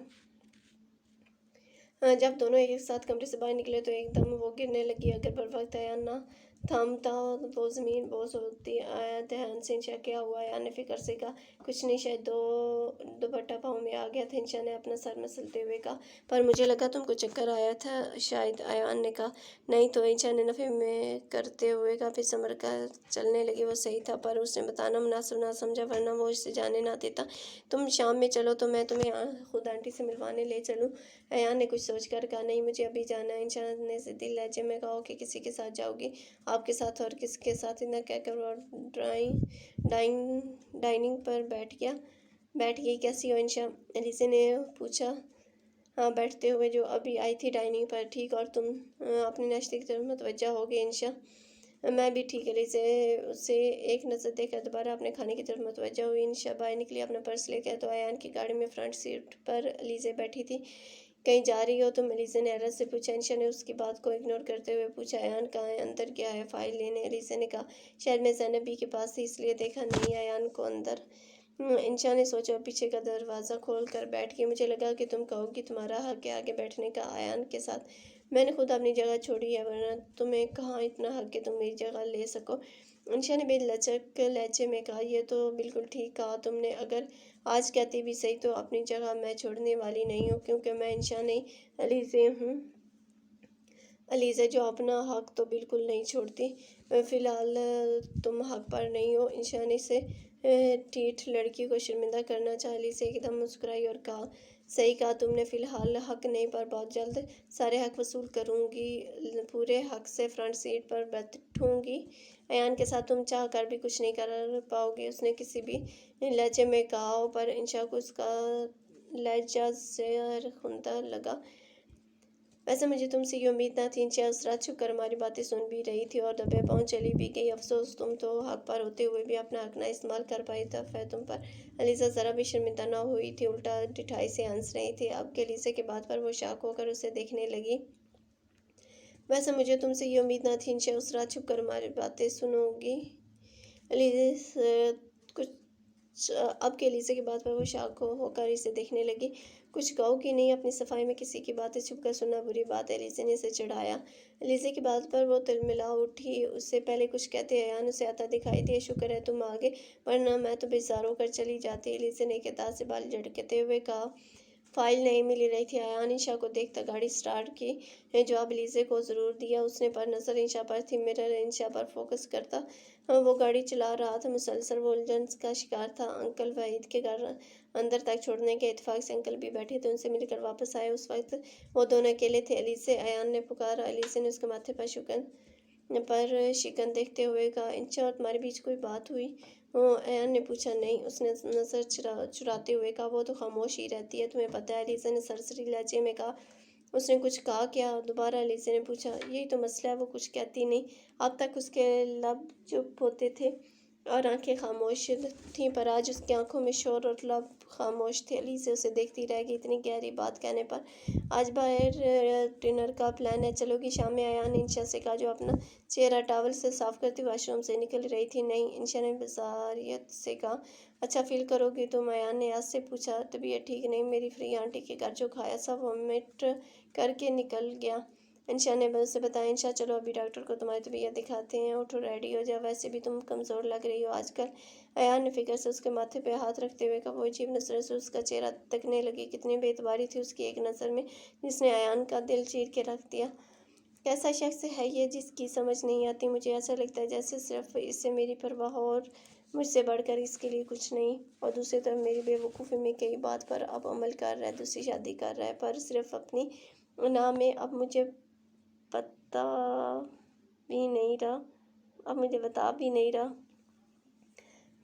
جب دونوں ایک ساتھ کمرے سے باہر نکلے تو ایک دم وہ گرنے لگی۔ اگر بروقت ایان نہ تھامتا وہ زمین بوس ہوتی۔ دھیان سے، انشا کیا ہوا؟ ایان نے فکر سے کہا۔ کچھ نہیں، شاید دوپٹہ پاؤں میں آ گیا تھا، انشا نے اپنا سر مسلتے ہوئے کہا۔ پر مجھے لگا تم کو چکر آیا تھا شاید، ایان نے کہا۔ نہیں تو، انشا نے نفی میں کرتے ہوئے کہا۔ پھر سنبھل کر چلنے لگی۔ وہ صحیح تھا، پر اس نے بتانا مناسب نہ سمجھا، ورنہ وہ اسے جانے نہ دیتا۔ تم شام میں چلو تو میں تمہیں خود آنٹی سے ملوانے لے چلوں؟ ایان نے کچھ سوچ کر کہا۔ نہیں، مجھے ابھی جانا ہے، انشا نے ضدی لہجے میں کہا۔ اوکے، کسی کے ساتھ جاؤ گی؟ آپ کے ساتھ، اور کس کے ساتھ؟ اتنا کہہ کر وہ ڈائننگ پر بیٹھ گئی۔ کیسی ہو انشا؟ الیزا نے پوچھا، ہاں بیٹھتے ہوئے، جو ابھی آئی تھی ڈائننگ پر۔ ٹھیک، اور تم؟ اپنے ناشتے کی طرف متوجہ ہو گئی انشا۔ میں بھی ٹھیک، الیزا اسے ایک نظر دے کر دوبارہ اپنے کھانے کی طرف متوجہ ہوئی۔ انشا باہر نکلی اپنا پرس لے کر، تو ایان کی گاڑی میں فرنٹ سیٹ پر الیزا بیٹھی تھی۔ کہیں جا رہی ہو تم؟ الیزا نے حیرت سے پوچھا۔ انشا نے اس کی بات کو اگنور کرتے ہوئے پوچھا۔ ایان کہاں ہے؟ اندر گیا ہے فائل لینے، الیزا نے کہا۔ شاید میں زینب بی کے پاس تھی اس لیے دیکھا نہیں ایان کو اندر۔ انشا نے سوچا اور پیچھے کا دروازہ کھول کر بیٹھ گئی۔ مجھے لگا کہ تم کہو گی تمہارا حق ہے آگے بیٹھنے کا ایان کے ساتھ۔ میں نے خود اپنی جگہ چھوڑی ہے، ورنہ تمہیں کہاں اتنا حق کہ تم میری جگہ لے سکو؟ انشا نے بے لچک لہجے میں کہا۔ یہ تو بالکل ٹھیک کہا تم نے، اگر آج کہتی بھی صحیح تو اپنی جگہ میں چھوڑنے والی نہیں ہوں، کیونکہ میں انشا نہیں، الیزا ہوں۔ الیزا جو اپنا حق تو بالکل نہیں چھوڑتی۔ فی الحال تم حق پر نہیں ہو، انشا نے سے ٹھیٹھ لڑکی کو شرمندہ کرنا چاہا۔ الیزا ایک دم مسکرائی اور کہا، صحیح کہا تم نے، فی الحال حق نہیں، پر بہت جلد سارے حق وصول کروں گی، پورے حق سے فرنٹ سیٹ پر بیٹھوں گی۔ ایان کے ساتھ تم چاہ کر بھی کچھ نہیں کر پاؤ گی، اس نے کسی بھی لہجے میں کہا، پر انشا کو اس کا لہجہ زہر خوندا لگا۔ ویسے مجھے تم سے یہ امید نہ تھی۔ انشا اس رات چھپ کر ہماری باتیں سن بھی رہی تھی اور دبے پاؤں چلی بھی گئی۔ افسوس، تم تو حق پر ہوتے ہوئے بھی اپنا حق نہ استعمال کر پائی، تب ہے تم پر۔ الیزا ذرا بھی شرمندہ نہ ہوئی تھی، الٹا ٹھٹھائی سے ہنس رہی تھی۔ اب کہ الیزا کی بات پر وہ شاک ہو کر اسے دیکھنے لگی۔ ویسے مجھے تم سے یہ امید نہ تھی، انشا اس رات چھپ کر ہماری باتیں سنو گی۔ اب کہ الیزا کی بات پر وہ شاک ہو کر اسے دیکھنے لگی۔ کچھ کہو کہ نہیں، اپنی صفائی میں کسی کی باتیں چھپ کر سننا بری بات ہے، الیزا نے اسے چڑھایا۔ الیزا کی بات پر وہ تلملا اٹھی۔ اس سے پہلے کچھ کہتے ایان اسے آتا دکھائی دیا۔ شکر ہے تم آ گئے، ورنہ میں تو بیزار ہو کر چلی جاتی، الیزا نے کردار سے بال جھڑکتے ہوئے کہا۔ فائل نہیں مل رہی تھی۔ ایان انشا کو دیکھتا گاڑی سٹارٹ کی، جواب الیزا کو ضرور دیا۔ اس نے پر نظر انشا پر تھی، مرر انشا پر فوکس کرتا وہ گاڑی چلا رہا تھا۔ مسلسل وہ الجھن کا شکار تھا۔ انکل وحید کے گھر اندر تک چھوڑنے کے اتفاق سے انکل بھی بیٹھے تھے، ان سے مل کر واپس آئے۔ اس وقت وہ دونوں اکیلے تھے۔ الیزا، ایان نے پکارا۔ الیزا نے اس کے ماتھے پر شکن دیکھتے ہوئے کہا، انشا اور تمہارے بیچ کوئی بات ہوئی؟ ایان نے پوچھا۔ نہیں، اس نے نظر چراتے ہوئے کہا۔ وہ تو خاموش ہی رہتی ہے، تمہیں پتہ ہے، الیزا نے سرسری لہجے میں کہا۔ اس نے کچھ کہا کیا؟ دوبارہ الیزا نے پوچھا۔ یہی تو مسئلہ ہے، وہ کچھ کہتی نہیں۔ اب تک اس کے لب چپ ہوتے تھے اور آنکھیں خاموش تھیں، پر آج اس کی آنکھوں میں شور اور لب خاموش تھے۔ الیزا اسے دیکھتی رہ گئی، اتنی گہری بات کہنے پر۔ آج باہر ڈنر کا پلان ہے، چلو گی شام میں؟ ایان نے انشا سے کہا، جو اپنا چہرہ ٹاول سے صاف کرتی واش روم سے نکل رہی تھی۔ نہیں، انشا نے بزاریت سے کہا۔ اچھا فیل کرو گی تم؟ ایان نے آج سے پوچھا۔ طبیعت ٹھیک نہیں میری، فریا آنٹی کے گھر جو کھایا سب وامٹ کر کے نکل گیا، انشا نے اسے بتایا۔ انشا، چلو ابھی ڈاکٹر کو تمہاری طبیعت دکھاتے ہیں، اٹھو ریڈی ہو جاؤ، ویسے بھی تم کمزور لگ رہی ہو آج کل۔ ایان نے فکر سے اس کے ماتھے پہ ہاتھ رکھتے ہوئے کہا۔ وہ عجیب نظروں سے اس کا چہرہ تکنے لگی۔ کتنی بے اعتباری تھی اس کی ایک نظر میں، جس نے ایان کا دل چیر کے رکھ دیا۔ کیسا شخص ہے یہ جس کی سمجھ نہیں آتی؟ مجھے ایسا لگتا ہے جیسے صرف اسے میری پرواہ ہو اور مجھ سے بڑھ کر اس کے لیے کچھ نہیں، اور دوسری طرف میری بیوقوفی میں کئی بات پر اب عمل کر رہا ہے، دوسری شادی کر رہا ہے، پر صرف اپنی نام میں۔ اب مجھے بتا بھی نہیں رہا،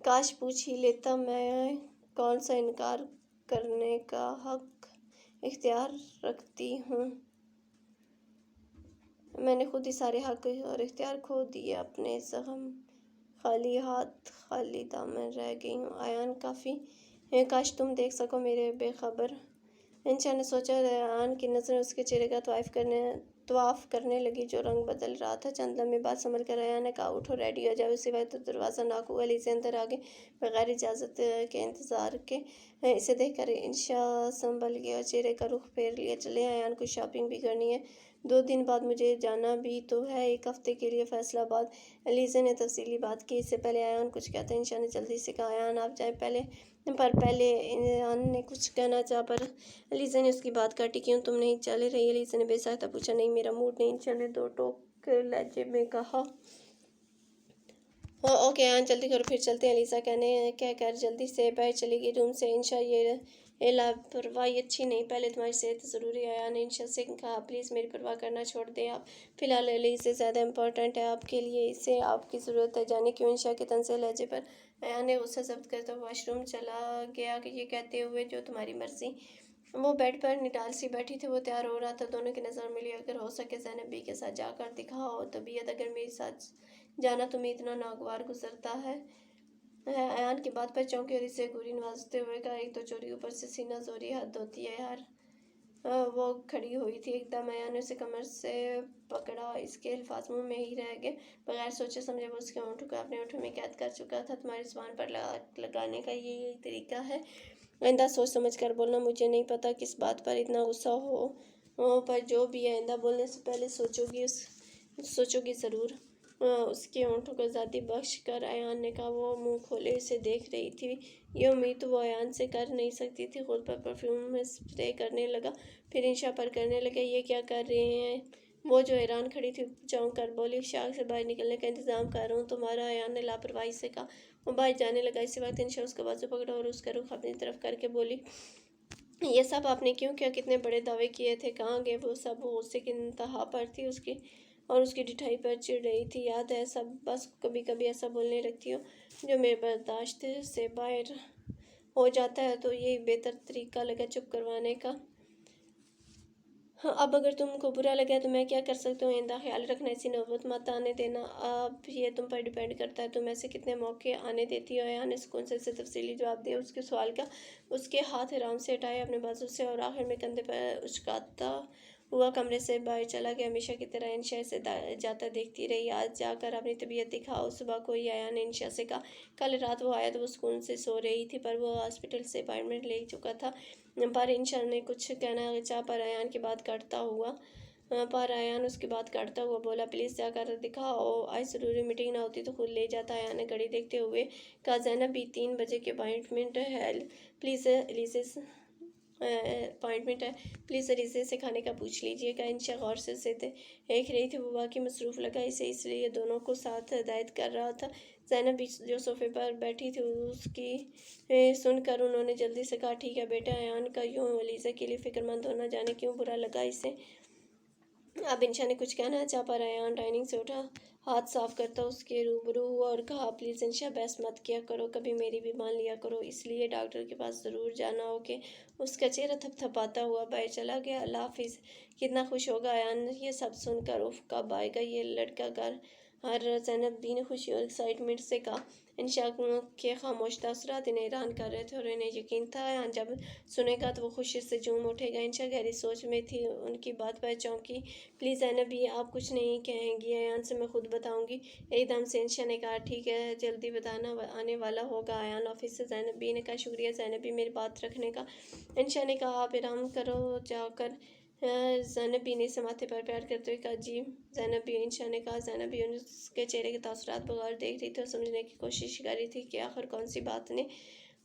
کاش پوچھ ہی لیتا۔ میں کون سا انکار کرنے کا حق اختیار رکھتی ہوں؟ میں نے خود ہی سارے حق اور اختیار کھو دیے، اپنے زخم خالی ہاتھ خالی دامن رہ گئی ہوں۔ ایان کافی ہے، کاش تم دیکھ سکو میرے بے خبر۔ انشا نے سوچا۔ ایان کی نظریں اس کے چہرے کا طواف کرنے لگی جو رنگ بدل رہا تھا۔ چند لمحے بعد سنبھل کر ایان نے کہا، اٹھو، ریڈی ہو جاؤ۔ اسی وقت دروازہ ناک ہوا، لیزے اندر آگے بغیر اجازت کے انتظار کے۔ اسے دیکھ کر انشا سنبھل گئی اور چہرے کا رخ پھیر لیا۔ چلیں، ایان کو شاپنگ بھی کرنی ہے، 2 دن بعد مجھے جانا بھی تو ہے، 1 ہفتے کے لیے فیصل آباد۔ لیزے نے تفصیلی بات کی۔ اس سے پہلے ایان کچھ کہتا انشا نے جلدی سے کہا، ایان آپ جائیں پہلے ایان نے کچھ کہنا چاہا پر لیزے نے اس کی بات کاٹی۔ کیوں، تم نہیں چل رہی؟ لیزے نے بے ساختہ پوچھا۔ نہیں، میرا موڈ نہیں۔ انشا نے 2 ٹوک لہجے میں کہا۔ اوکے ایان، جلدی کرو، پھر چلتے ہیں۔ لیزا کہہ کر جلدی سے باہر چلی گئی روم سے۔ انشا، یہ لاپرواہی اچھی نہیں، پہلے تمہاری صحت ضروری ہے۔ ایان نے انشا سے کہا، پلیز میری پرواہ کرنا چھوڑ دیں آپ، فی الحال لیزے زیادہ امپورٹنٹ ہے آپ کے لیے، اسے آپ کی ضرورت ہے۔ جانے کیوں؟ انشا کے طنزیہ لہجے پر ایان نے غصہ ضبط کرتا ہوا واش روم چلا گیا، یہ کہتے ہوئے، جو تمہاری مرضی۔ وہ بیڈ پر نڈال سی بیٹھی تھی، وہ تیار ہو رہا تھا، دونوں کی نظر ملی۔ اگر ہو سکے زینب بی کے ساتھ جا کر دکھاؤ طبیعت، اگر میرے ساتھ جانا تمہیں اتنا ناگوار گزرتا ہے۔ ایان کی بات پر چونکی اور اسے گوری نوازتے ہوئے کہا، ایک تو چوری، اوپر سے سینہ زوری، حد ہوتی ہے یار۔ وہ کھڑی ہوئی تھی، ایک دم ایان نے اسے کمر سے پکڑا، اس کے الفاظ منہ میں ہی رہ گئے، بغیر سوچے سمجھے وہ اس کے ہونٹوں کو اپنے ہونٹوں میں قید کر چکا تھا۔ تمہاری زبان پر لگانے کا یہی طریقہ ہے؟ آئندہ سوچ سمجھ کر بولنا۔ مجھے نہیں پتا کس بات پر اتنا غصہ ہو، پر جو بھی ہے، آئندہ بولنے سے پہلے سوچو گی ضرور۔ اس کے ہونٹوں کو آزادی بخش کر ایان نے کہا۔ وہ منہ کھولے اسے دیکھ رہی تھی، یہ امید تو وہ ایان سے کر نہیں سکتی تھی۔ خود پر پرفیوم اسپرے کرنے لگا، پھر انشا پر کرنے لگا۔ یہ کیا کر رہے ہیں؟ وہ جو حیران کھڑی تھی چونک کر بولی، شاخ سے باہر نکلنے کا انتظام کر رہا ہوں تمہارا، ایان نے لاپرواہی سے کہا۔ وہ باہر جانے لگا، اسی وقت انشا اس کا بازو پکڑا اور اس کا رخ اپنی طرف کر کے بولی، یہ سب آپ نے کیوں کیا؟ کتنے بڑے دعوے کیے تھے، کہاں گئے وہ سب؟ وہ غصے کی انتہا پر تھی، اس کی ڈٹھائی پر چڑ رہی تھی۔ یاد ہے سب، بس کبھی کبھی ایسا بولنے لگتی ہو جو میرے برداشت سے باہر ہو جاتا ہے، تو یہی بہتر طریقہ لگا چپ کروانے کا۔ اب اگر تم کو برا لگا تو میں کیا کر سکتا ہوں؟ آئندہ خیال رکھنا، ایسی نوبت مت آنے دینا۔ اب یہ تم پر ڈیپینڈ کرتا ہے، تم ایسے کتنے موقع آنے دیتی ہو؟ ایان نے سکون سے اسے تفصیلی جواب دیا، اس کے سوال کا اس کے ہاتھ آرام سے ہٹائے اپنے بازو سے، اور آخر میں کندھے پر اچکاتا ہوا کمرے سے باہر چلا گیا۔ ہمیشہ کی طرح انشا اسے جاتا دیکھتی رہی۔ آج جا کر اپنی طبیعت دکھاؤ۔ صبح کو ہی ایان نے انشا سے کہا۔ کل رات وہ آیا تو وہ سکون سے سو رہی تھی، پر وہ ہاسپٹل سے اپائنٹمنٹ لے چکا تھا۔ پر انشا نے کچھ کہنا چاہا، پر ایان اس کی بات کاٹتا ہوا بولا، پلیز جا کر دکھاؤ، آج ضروری میٹنگ نہ ہوتی تو خود لے جاتا۔ ایان نے گھڑی دیکھتے ہوئے کہا، زینب بھی 3 بجے کی اپائنٹمنٹ ہے، پلیز لیزے سے کھانے کا پوچھ لیجیے گا۔ انشا غور سے اسے دیکھ رہی تھی، وہ واقعی مصروف لگا اسے، اس لیے دونوں کو ساتھ ہدایت کر رہا تھا۔ زینب بھی جو صوفے پر بیٹھی تھی، اس کی سن کر انہوں نے جلدی سے کہا، ٹھیک ہے بیٹا۔ ایان کا یوں لیزے کے لیے فکر مند ہونا جانے کیوں برا لگا اسے۔ اب انشا نے کچھ کہنا چاہا، پر ایان ڈائننگ سے اٹھا، ہاتھ صاف کرتا اس کے روبرو ہوا اور کہا، پلیز انشا، بحث مت کیا کرو، کبھی میری بھی مان لیا کرو، اس لیے ڈاکٹر کے پاس ضرور جانا ہو کہ اس کا چہرہ تھپ تھپاتا ہوا باہر چلا گیا۔ اللہ حافظ۔ کتنا خوش ہوگا ایان یہ سب سن کر، اف، کب آئے گا یہ لڑکا گھر؟ زینب بی نے خوشی اور ایکسائٹمنٹ سے کہا۔ انشا کے خاموش تاثرات انہیں حیران کر رہے تھے، اور انہیں یقین تھا ایان جب سنے گا تو وہ خوشی سے جھوم اٹھے گا۔ انشا گہری سوچ میں تھی، ان کی بات پر چونکی۔ پلیز زینب بی، آپ کچھ نہیں کہیں گی ایان سے؟ میں خود بتاؤں گی، ایک دم سے انشا نے کہا۔ ٹھیک ہے، جلدی بتانا آنے والا ہوگا ایان آفس سے۔ زینب بی نے کہا، شکریہ زینب بی میری بات رکھنے کا۔ انشا نے کہا، آپ آرام کرو جا کر۔ زینب بی نے اسے ماتھے پر پیار کرتے ہوئے کہا، جی زینب بی، انشا نے کہا۔ زینب بی اس کے چہرے کے تاثرات پر غور دیکھ رہی تھی اور سمجھنے کی کوشش کر رہی تھی کہ آخر کون سی بات نے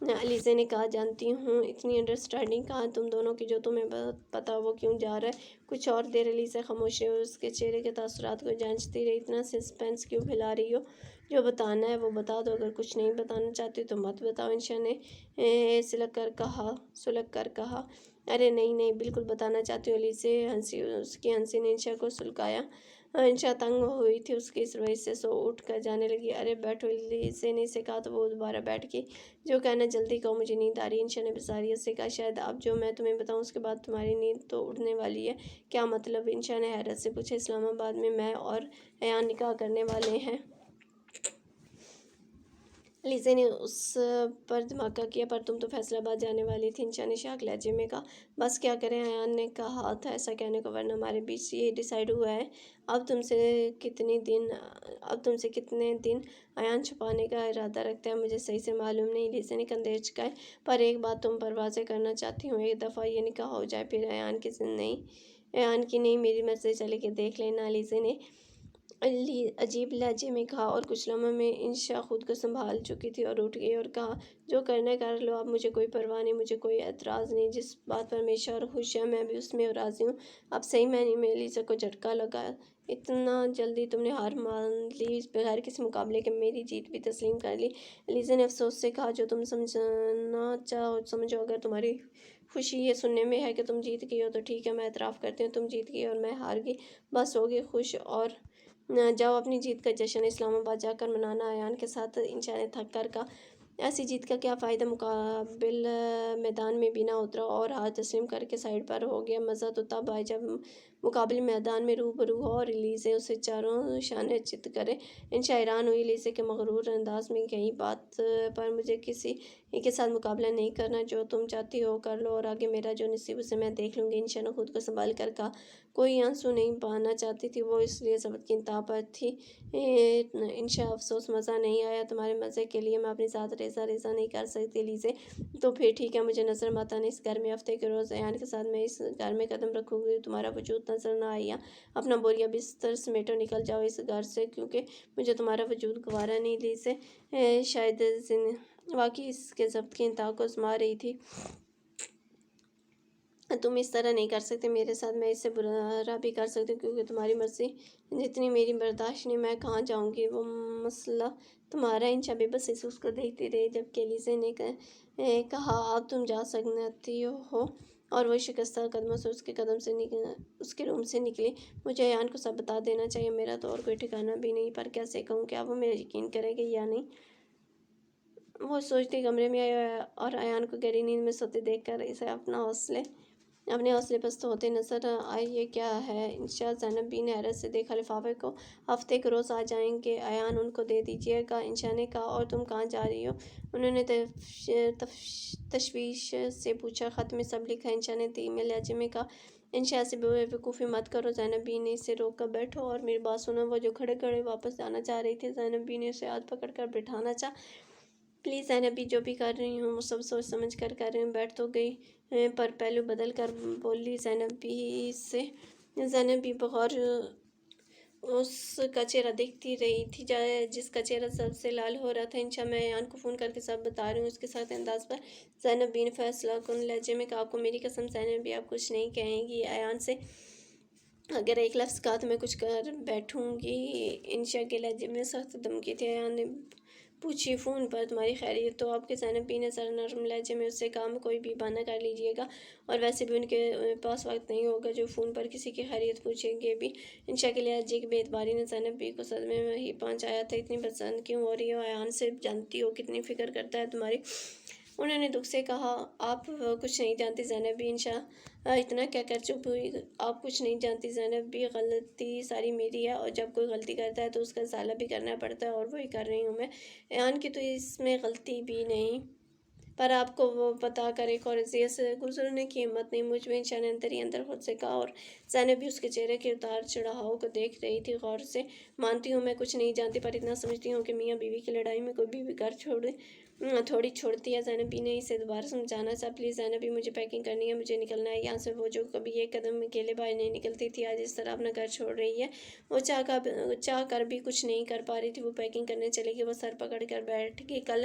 علیزہ نے کہا جانتی ہوں اتنی انڈرسٹینڈنگ کہاں تم دونوں کی جو تمہیں پتہ وہ کیوں جا رہا ہے۔ کچھ اور دیر علیزہ خاموش رہی اور اس کے چہرے کے تاثرات کو جانچتی رہی۔ اتنا سسپینس کیوں پھیلا رہی ہو؟ جو بتانا ہے وہ بتا دو، اگر کچھ نہیں بتانا چاہتی تو مت بتاؤ، انشا نے سلک کر کہا۔ ارے نہیں بالکل بتانا چاہتی ہوں، علیزہ ہنسی۔ اس کی ہنسی نے انشا کو سلکایا۔ انشا تنگ ہوئی تھی اس کی اس رویے سے، سو اٹھ کر جانے لگی۔ ارے بیٹھو، علیزہ نے اسے کہا تو وہ دوبارہ بیٹھ گئی۔ جو کہنا جلدی کہو، مجھے نیند آ رہی ہے، انشا نے بساریت سے کہا۔ شاید اب جو میں تمہیں بتاؤں اس کے بعد تمہاری نیند تو اڑنے والی ہے۔ کیا مطلب؟ انشا نے حیرت سے پوچھا۔ اسلام آباد میں اور ایان نکاح کرنے والے ہیں۔ علیزہ نے اس پر دھماکہ کیا۔ پر تم تو فیصل آباد جانے والی تھی، انشا نے شاک لہجے میں کہا۔ بس کیا کریں، ایان نے کہا تھا ایسا کہنے کو، ورنہ ہمارے بیچ یہ ڈیسائیڈ ہوا ہے۔ اب تم سے کتنے دن ایان چھپانے کا ارادہ رکھتا ہے مجھے صحیح سے معلوم نہیں، علیزہ نے کندھے اچکائے۔ پر ایک بات تم پر واضح کرنا چاہتی ہوں، ایک دفعہ یہ نکاح ہو جائے پھر ایان کی نہیں میری مرضی چلے گی، دیکھ لینا، علیزہ نے عجیب لہجے میں کہا۔ اور کچھ لمحوں میں انشا خود کو سنبھال چکی تھی اور اٹھ گئی اور کہا، جو کرنا ہے کر لو، اب مجھے کوئی پرواہ نہیں، مجھے کوئی اعتراض نہیں، جس بات پر ہمیشہ اور خوش ہے میں بھی اس میں راضی ہوں۔ اب صحیح معنی میں علیزہ کو جھٹکا لگا۔ اتنا جلدی تم نے ہار مان لی، بغیر کسی مقابلے کے میری جیت بھی تسلیم کر لی، علیزہ نے افسوس سے کہا۔ جو تم سمجھنا چاہو سمجھو، اگر تمہاری خوشی یہ سننے میں ہے کہ تم جیت گئی ہو تو ٹھیک ہے، میں اعتراف کرتی ہوں، تم جیت گئی اور میں ہار گئی، بس ہوگی خوش اور جاؤ اپنی جیت کا جشن اسلام آباد جا کر منانا ایان کے ساتھ، انشا نے تھک کر کہا۔ ایسی جیت کا کیا فائدہ، مقابل میدان میں بھی نہ اترا اور ہار تسلیم کر کے سائیڈ پر ہو گیا، مزہ تو تب آئے جب مقابل میدان میں روبرو ہو اور علیزہ اسے چاروں شانے چت کرے۔ انشا حیران ہوئی علیزہ کے مغرور انداز میں، کہیں بات پر مجھے کسی کے ساتھ مقابلہ نہیں کرنا، جو تم چاہتی ہو کر لو اور آگے میرا جو نصیب اسے میں دیکھ لوں گی، انشا نے خود کو سنبھال کر کہا۔ کوئی آنسو نہیں بہانا چاہتی تھی وہ، اس لیے ضبط کی انتہا پر تھی۔ انشا افسوس، مزہ نہیں آیا، تمہارے مزے کے لیے میں اپنی ذات ریزہ نہیں کر سکتی، علیزہ تو پھر ٹھیک ہے، مجھے نظر مت آنا اس گھر میں، ہفتے کے روز ایان کے ساتھ میں اس گھر میں قدم رکھوں گی، تمہارا وجود نظر نہ آئے، اپنا بوریا بستر سمیٹو، نکل جاؤ اس گھر سے، کیونکہ مجھے تمہارا وجود گوارا نہیں، علیزہ شاید واقعی اس کے ضبط کی انتہا کو آزما رہی تھی۔ تم اس طرح نہیں کر سکتے میرے ساتھ، میں اس سے برا بھی کر سکتی ہوں، کیونکہ تمہاری مرضی جتنی میری برداشت نہیں، میں کہاں جاؤں گی، وہ مسئلہ تمہارا۔ انشا بے بس اس کو دیکھتی رہی، جبکہ علیزہ نے کہا، اب تم جا سکتی ہو، اور وہ شکستہ قدموں سے اس کے روم سے نکلی۔ مجھے ایان کو سب بتا دینا چاہیے، میرا تو اور کوئی ٹھکانہ بھی نہیں، پر کیسے کہوں، کیا وہ میرا یقین کرے گا یا نہیں؟ وہ سوچتی کمرے میں آئی اور ایان کو گہری نیند میں سوتے دیکھ کر اسے اپنے حوصلے پست ہوتے نظر آئے۔ یہ کیا ہے؟ انشا زینب بی نے حیرت سے دیکھا۔ لفافے کو ہفتے کے روز آ جائیں گے، ایان ان کو دے دیجیے گا، انشا نے کہا۔ اور تم کہاں جا رہی ہو؟ انہوں نے تشویش سے پوچھا۔ خط میں سب لکھا ہے، انشا نے دھیمے لہجے میں کہا۔ انشا ایسی بے وقوفی مت کرو، زینب بی نے اسے روکا۔ بیٹھو اور میری بات سنو۔ وہ جو کھڑے کھڑے واپس جانا چاہ رہی تھی، زینب بی نے اسے ہاتھ پکڑ کر بٹھانا چاہا۔ پلیز زینب بی، جو بھی کر رہی ہوں وہ سب سوچ سمجھ کر کر رہی ہوں، بیٹھ تو گئی پر پہلو بدل کر بولی زینب بی سے۔ زینب بی بغور اس کا چہرہ دیکھتی رہی تھی جس کا چہرہ سب سے لال ہو رہا تھا۔ انشا، میں ایان کو فون کر کے سب بتا رہی ہوں، اس کے ساتھ انداز پر زینب بی نے فیصلہ کن لہجے میں کہا۔ آپ کو میری قسم زینب بی، آپ کچھ نہیں کہیں گی ایان سے؟ اگر ایک لفظ کہا تو میں کچھ کر بیٹھوں گی، انشا کے لہجے میں سخت دھمکی تھی۔ ایان نے پوچھی، فون پر تمہاری خیریت تو آپ کے؟ زینب بی نے ذرا نرم لہجے میں اس سے کہا۔ کوئی بھی بہانہ کر لیجیے گا، اور ویسے بھی ان کے پاس وقت نہیں ہوگا جو فون پر کسی کی خیریت پوچھیں گے بھی۔ انشا کے لہجے کی بے اعتباری نے زینب بی کو صدمے میں ہی پہنچایا تھا۔ اتنی پسند کیوں ہو رہی ہو ایان سے؟ جانتی ہو کتنی فکر کرتا ہے تمہاری؟ انہوں نے دکھ سے کہا۔ آپ کچھ نہیں جانتی زینب بی، انشا اتنا کہہ کر چپ ہوئی۔ آپ کچھ نہیں جانتی زینب بی، غلطی ساری میری ہے، اور جب کوئی غلطی کرتا ہے تو اس کا ازالہ بھی کرنا پڑتا ہے، اور وہی کر رہی ہوں میں۔ ایان کی تو اس میں غلطی بھی نہیں، پر آپ کو وہ بتا کر ایک اور اذیت سے گزرنے کی ہمت نہیں مجھ میں، انشا نے اندر ہی اندر خود سے کہا۔ اور زینب بی اس کے چہرے کے اتار چڑھاؤ کو دیکھ رہی تھی غور سے۔ مانتی ہوں میں کچھ نہیں جانتی، پر اتنا سمجھتی ہوں کہ میاں بیوی کی لڑائی میں کوئی بیوی گھر تھوڑی چھوڑتی ہے۔ زینب بی نے اسے دوبارہ سمجھانا چاہا۔ پلیز زینب بی، مجھے پیکنگ کرنی ہے، مجھے نکلنا ہے یہاں سے۔ وہ جو کبھی ایک قدم اکیلے باہر نہیں نکلتی تھی، آج اس طرح اپنا گھر چھوڑ رہی ہے۔ وہ چاہ کر بھی کچھ نہیں کر پا رہی تھی۔ وہ پیکنگ کرنے چلے گی، وہ سر پکڑ کر بیٹھ گئی۔ کل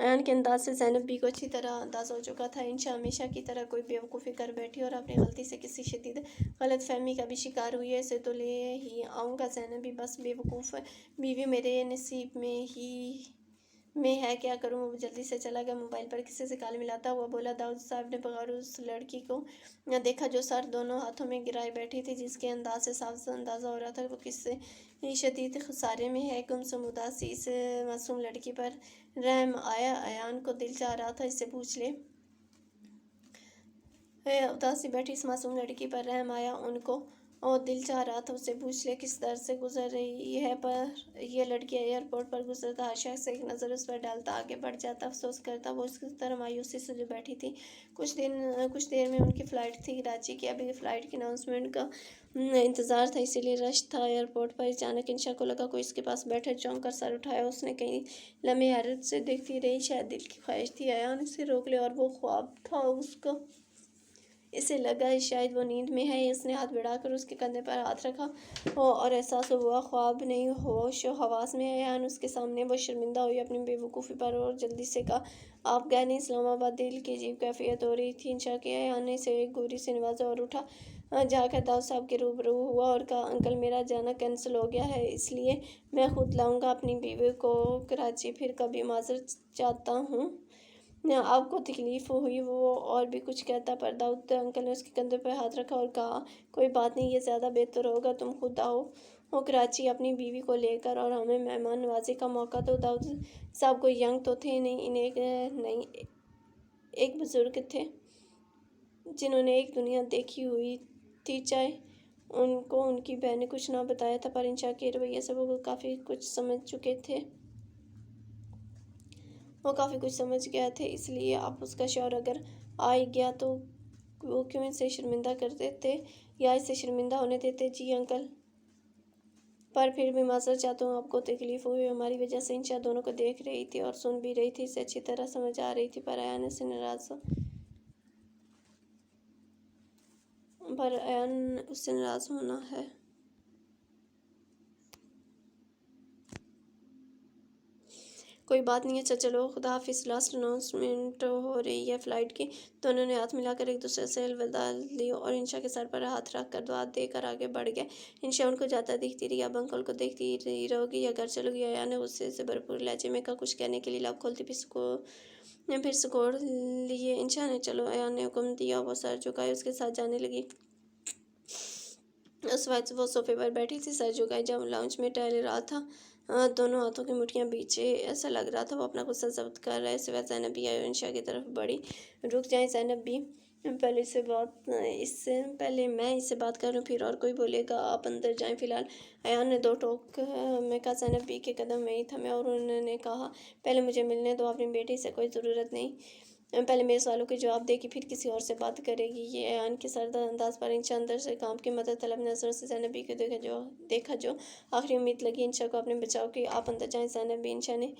ایان کے انداز سے زینب بی کو اچھی طرح اندازہ ہو چکا تھا انشا ہمیشہ کی طرح کوئی بیوقوفی کر بیٹھی اور اپنی غلطی سے کسی شدید غلط فہمی کا بھی شکار ہوئی ہے، اسے تو لے ہی آؤں گا۔ زینب بھی بس بیوقوف بیوی میرے نصیب میں ہے، کیا کروں؟ وہ جلدی سے چلا گیا۔ موبائل پر کسی سے کال ملاتا ہوا بولا، داؤد صاحب نے بغیر اس لڑکی کو دیکھا جو سر دونوں ہاتھوں میں گرائے بیٹھی تھی، جس کے انداز سے صاف اندازہ ہو رہا تھا وہ کس شدید خسارے میں ہے۔ گمسم اداسی اس معصوم لڑکی پر رحم آیا۔ ایان کو دل چاہ رہا تھا اس سے پوچھ لے۔ اداسی بیٹھی اس معصوم لڑکی پر رحم آیا ان کو، اور دل چاہ رہا تھا اس سے پوچھ لے کس درد سے گزر رہی ہے۔ پر یہ لڑکی ایئرپورٹ پر گزرتا ہر شخص ایک نظر اس پر ڈالتا، آگے بڑھ جاتا، افسوس کرتا وہ اس طرح مایوسی سے جو بیٹھی تھی۔ کچھ دیر میں ان کی فلائٹ تھی کراچی کی۔ ابھی فلائٹ کے اناؤنسمنٹ کا انتظار تھا، اسی لیے رش تھا ایئرپورٹ پر۔ اچانک انشا کو لگا کوئی اس کے پاس بیٹھا، چونک کر سر اٹھایا۔ اس نے کئی لمحے حیرت سے دیکھتی رہی، شاید دل کی خواہش تھی ایان اسے روک لے، اور وہ خواب تھا اس کا۔ اسے لگا شاید وہ نیند میں ہے۔ اس نے ہاتھ بڑھا کر اس کے کندھے پر ہاتھ رکھا اور احساس ہوا خواب نہیں، ہوش و حواس میں ہے ایان اس کے سامنے۔ وہ شرمندہ ہوئی اپنی بے وقوفی پر اور جلدی سے کہا، آپ گئے نہیں اسلام آباد؟ دل کی عجیب کیفیت ہو رہی تھی انشا کی۔ ایان نے اسے ایک گوری سے نوازا اور اٹھا جا کر داؤد صاحب کے روبرو ہوا اور کہا، انکل میرا جانا کینسل ہو گیا ہے، اس لیے میں خود لاؤں گا اپنی بیوی کو کراچی، پھر کبھی معذرت چاہتا ہوں آپ کو تکلیف ہوئی۔ وہ اور بھی کچھ کہتا پر داؤد انکل نے اس کے کندھے پر ہاتھ رکھا اور کہا، کوئی بات نہیں، یہ زیادہ بہتر ہوگا تم خود آؤ کراچی اپنی بیوی کو لے کر اور ہمیں مہمان نوازی کا موقع دو۔ داؤد صاحب کوئی ینگ تو تھے نہیں، ایک بزرگ تھے جنہوں نے ایک دنیا دیکھی ہوئی تھی، چاہے ان کو ان کی بہن نے کچھ نہ بتایا تھا، پر انشا کے رویے سے وہ کافی کچھ سمجھ گئے تھے، اس لیے اب اس کا شوہر اگر آ ہی گیا تو وہ کیوں اسے شرمندہ کر دیتے یا اسے شرمندہ ہونے دیتے؟ جی انکل، پر پھر بھی معذرت چاہتا ہوں آپ کو تکلیف ہوئی ہماری وجہ سے۔ انشا دونوں کو دیکھ رہی تھی اور سن بھی رہی تھی، اسے اچھی طرح سمجھ آ رہی تھی پر ایان اس سے ناراض ہونا ہے۔ کوئی بات نہیں، اچھا چلو خدا حافظ، لاسٹ اناؤنسمنٹ ہو رہی ہے فلائٹ کی۔ دونوں نے ہاتھ ملا کر ایک دوسرے سے الوداع لی اور انشا کے سر پر ہاتھ رکھ کر دعا دے کر آگے بڑھ گئے۔ انشا ان کو جاتا دیکھتی رہی، اب انکل کو دیکھتی رہو گی یا گھر چلو گی؟ ایان نے غصے سے بھرپور لہجے میں کہا۔ کچھ کہنے کے لیے لب کھولتی پھر سکوڑ لیے انشا نے چلو، ایان نے حکم دیا۔ وہ سر جھکائے اس کے ساتھ جانے لگی۔ اس وقت وہ صوفے پر بیٹھی تھی، سر جھکائے، جب لاؤنج میں ٹہل رہا تھا، دونوں ہاتھوں کی مٹھیاں بیچے، ایسا لگ رہا تھا وہ اپنا غصہ ضبط کر رہا ہے۔ اس وقت زینب بھی آئی اور انشا کی طرف بڑھی۔ رک جائیں زینب بی، پہلے میں اس سے بات کر لوں، پھر اور کوئی بولے گا آپ اندر جائیں فی الحال۔ ایان نے دو ٹوک میں کہا۔ زینب بی کے قدم وہیں تھمے اور انہوں نے کہا، پہلے مجھے ملنے دو اپنی بیٹی سے، کوئی ضرورت نہیں پہلے میرے سوالوں کے جواب دے گی پھر کسی اور سے بات کرے گی۔ یہ ایان کے سردہ انداز پر انشا اندر سے کانپ کے مدد طلب نظروں سے زینب بی کو دیکھا جو آخری امید لگی انشا کو اپنے بچاؤ کی۔ آپ اندر جائیں زینب بی، انشا نے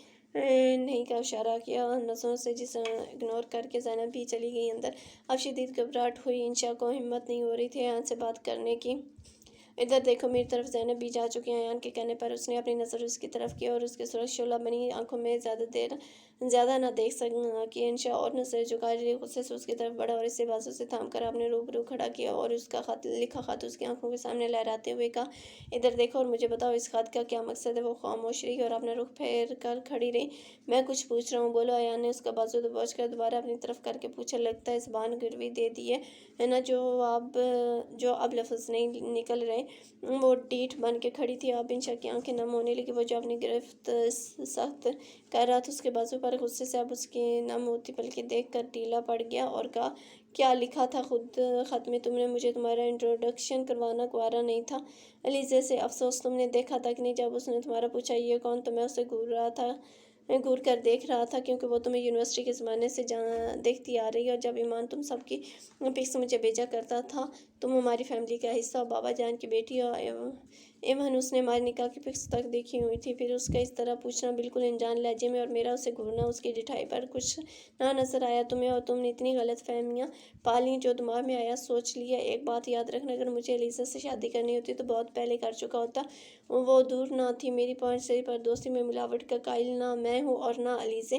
نہیں کا اشارہ کیا نظروں سے، جسے اگنور کر کے زینب بھی چلی گئی اندر۔ اب شدید گھبراہٹ ہوئی، انشا کو ہمت نہیں ہو رہی تھی ایان سے بات کرنے کی۔ ادھر دیکھو میری طرف، زینب بھی جا چکی ہیں۔ ایان کے کہنے پر اس نے اپنی نظر اس کی طرف کی اور اس کے سرخ شعلہ بنی آنکھوں میں زیادہ نہ دیکھ سکی انشا، اور نظر جھکائے رہی، غصے سے اس کی طرف بڑھا اور اسے بازو سے تھام کر اپنے روبرو کھڑا کیا اور اس کا لکھا خط اس کی آنکھوں کے سامنے لہراتے ہوئے کہا، ادھر دیکھو اور مجھے بتاؤ اس خط کا کیا مقصد ہے؟ وہ خاموش رہی اور اپنا رخ پھیر کر کھڑی رہی۔ میں کچھ پوچھ رہا ہوں، بولو۔ ایان نے اس کا بازو دبوچ کر دوبارہ اپنی طرف کر کے پوچھا، لگتا ہے زبان گروی دے دی ہے نا، جو اب لفظ نہیں نکل رہے۔ وہ ڈیٹھ بن کے کھڑی تھی۔ اب انشا کی آنکھیں نم ہونے لگی، وہ جو اپنی گرفت سخت کر رہا تھا اس کے بازو پر غصے سے اب اس کی نم ہوتی پلکیں دیکھ کر ڈھیلا پڑ گیا اور کہا، کیا لکھا تھا خط میں تم نے؟ مجھے تمہارا انٹروڈکشن کروانا گوارا نہیں تھا علیزے سے؟ افسوس تم نے دیکھا تک نہیں۔ جب اس نے تمہارا پوچھا یہ کون، تو میں اسے گور کر دیکھ رہا تھا، کیونکہ وہ تمہیں یونیورسٹی کے زمانے سے دیکھتی آ رہی ہے، اور جب ایمان تم سب کی پکس مجھے بھیجا کرتا تھا تم ہماری فیملی کا حصہ ہو، بابا جان کی بیٹی ہو، ایون اس نے ہمارے نکاح کی پکس تک دیکھی ہوئی تھی۔ پھر اس کا اس طرح پوچھنا بالکل انجان لہجے میں، اور میرا اسے گھورنا اس کی ڈٹھائی پر کچھ نہ نظر آیا تمہیں، اور تم نے اتنی غلط فہمیاں پالیں، جو دماغ میں آیا سوچ لیا۔ ایک بات یاد رکھنا، اگر مجھے علیزہ سے شادی کرنی ہوتی تو بہت پہلے کر چکا ہوتا، وہ دور نہ تھی۔ میری پوائنٹ صحیح، پر دوستی میں ملاوٹ کا قائل نہ میں ہوں اور نہ علیزے۔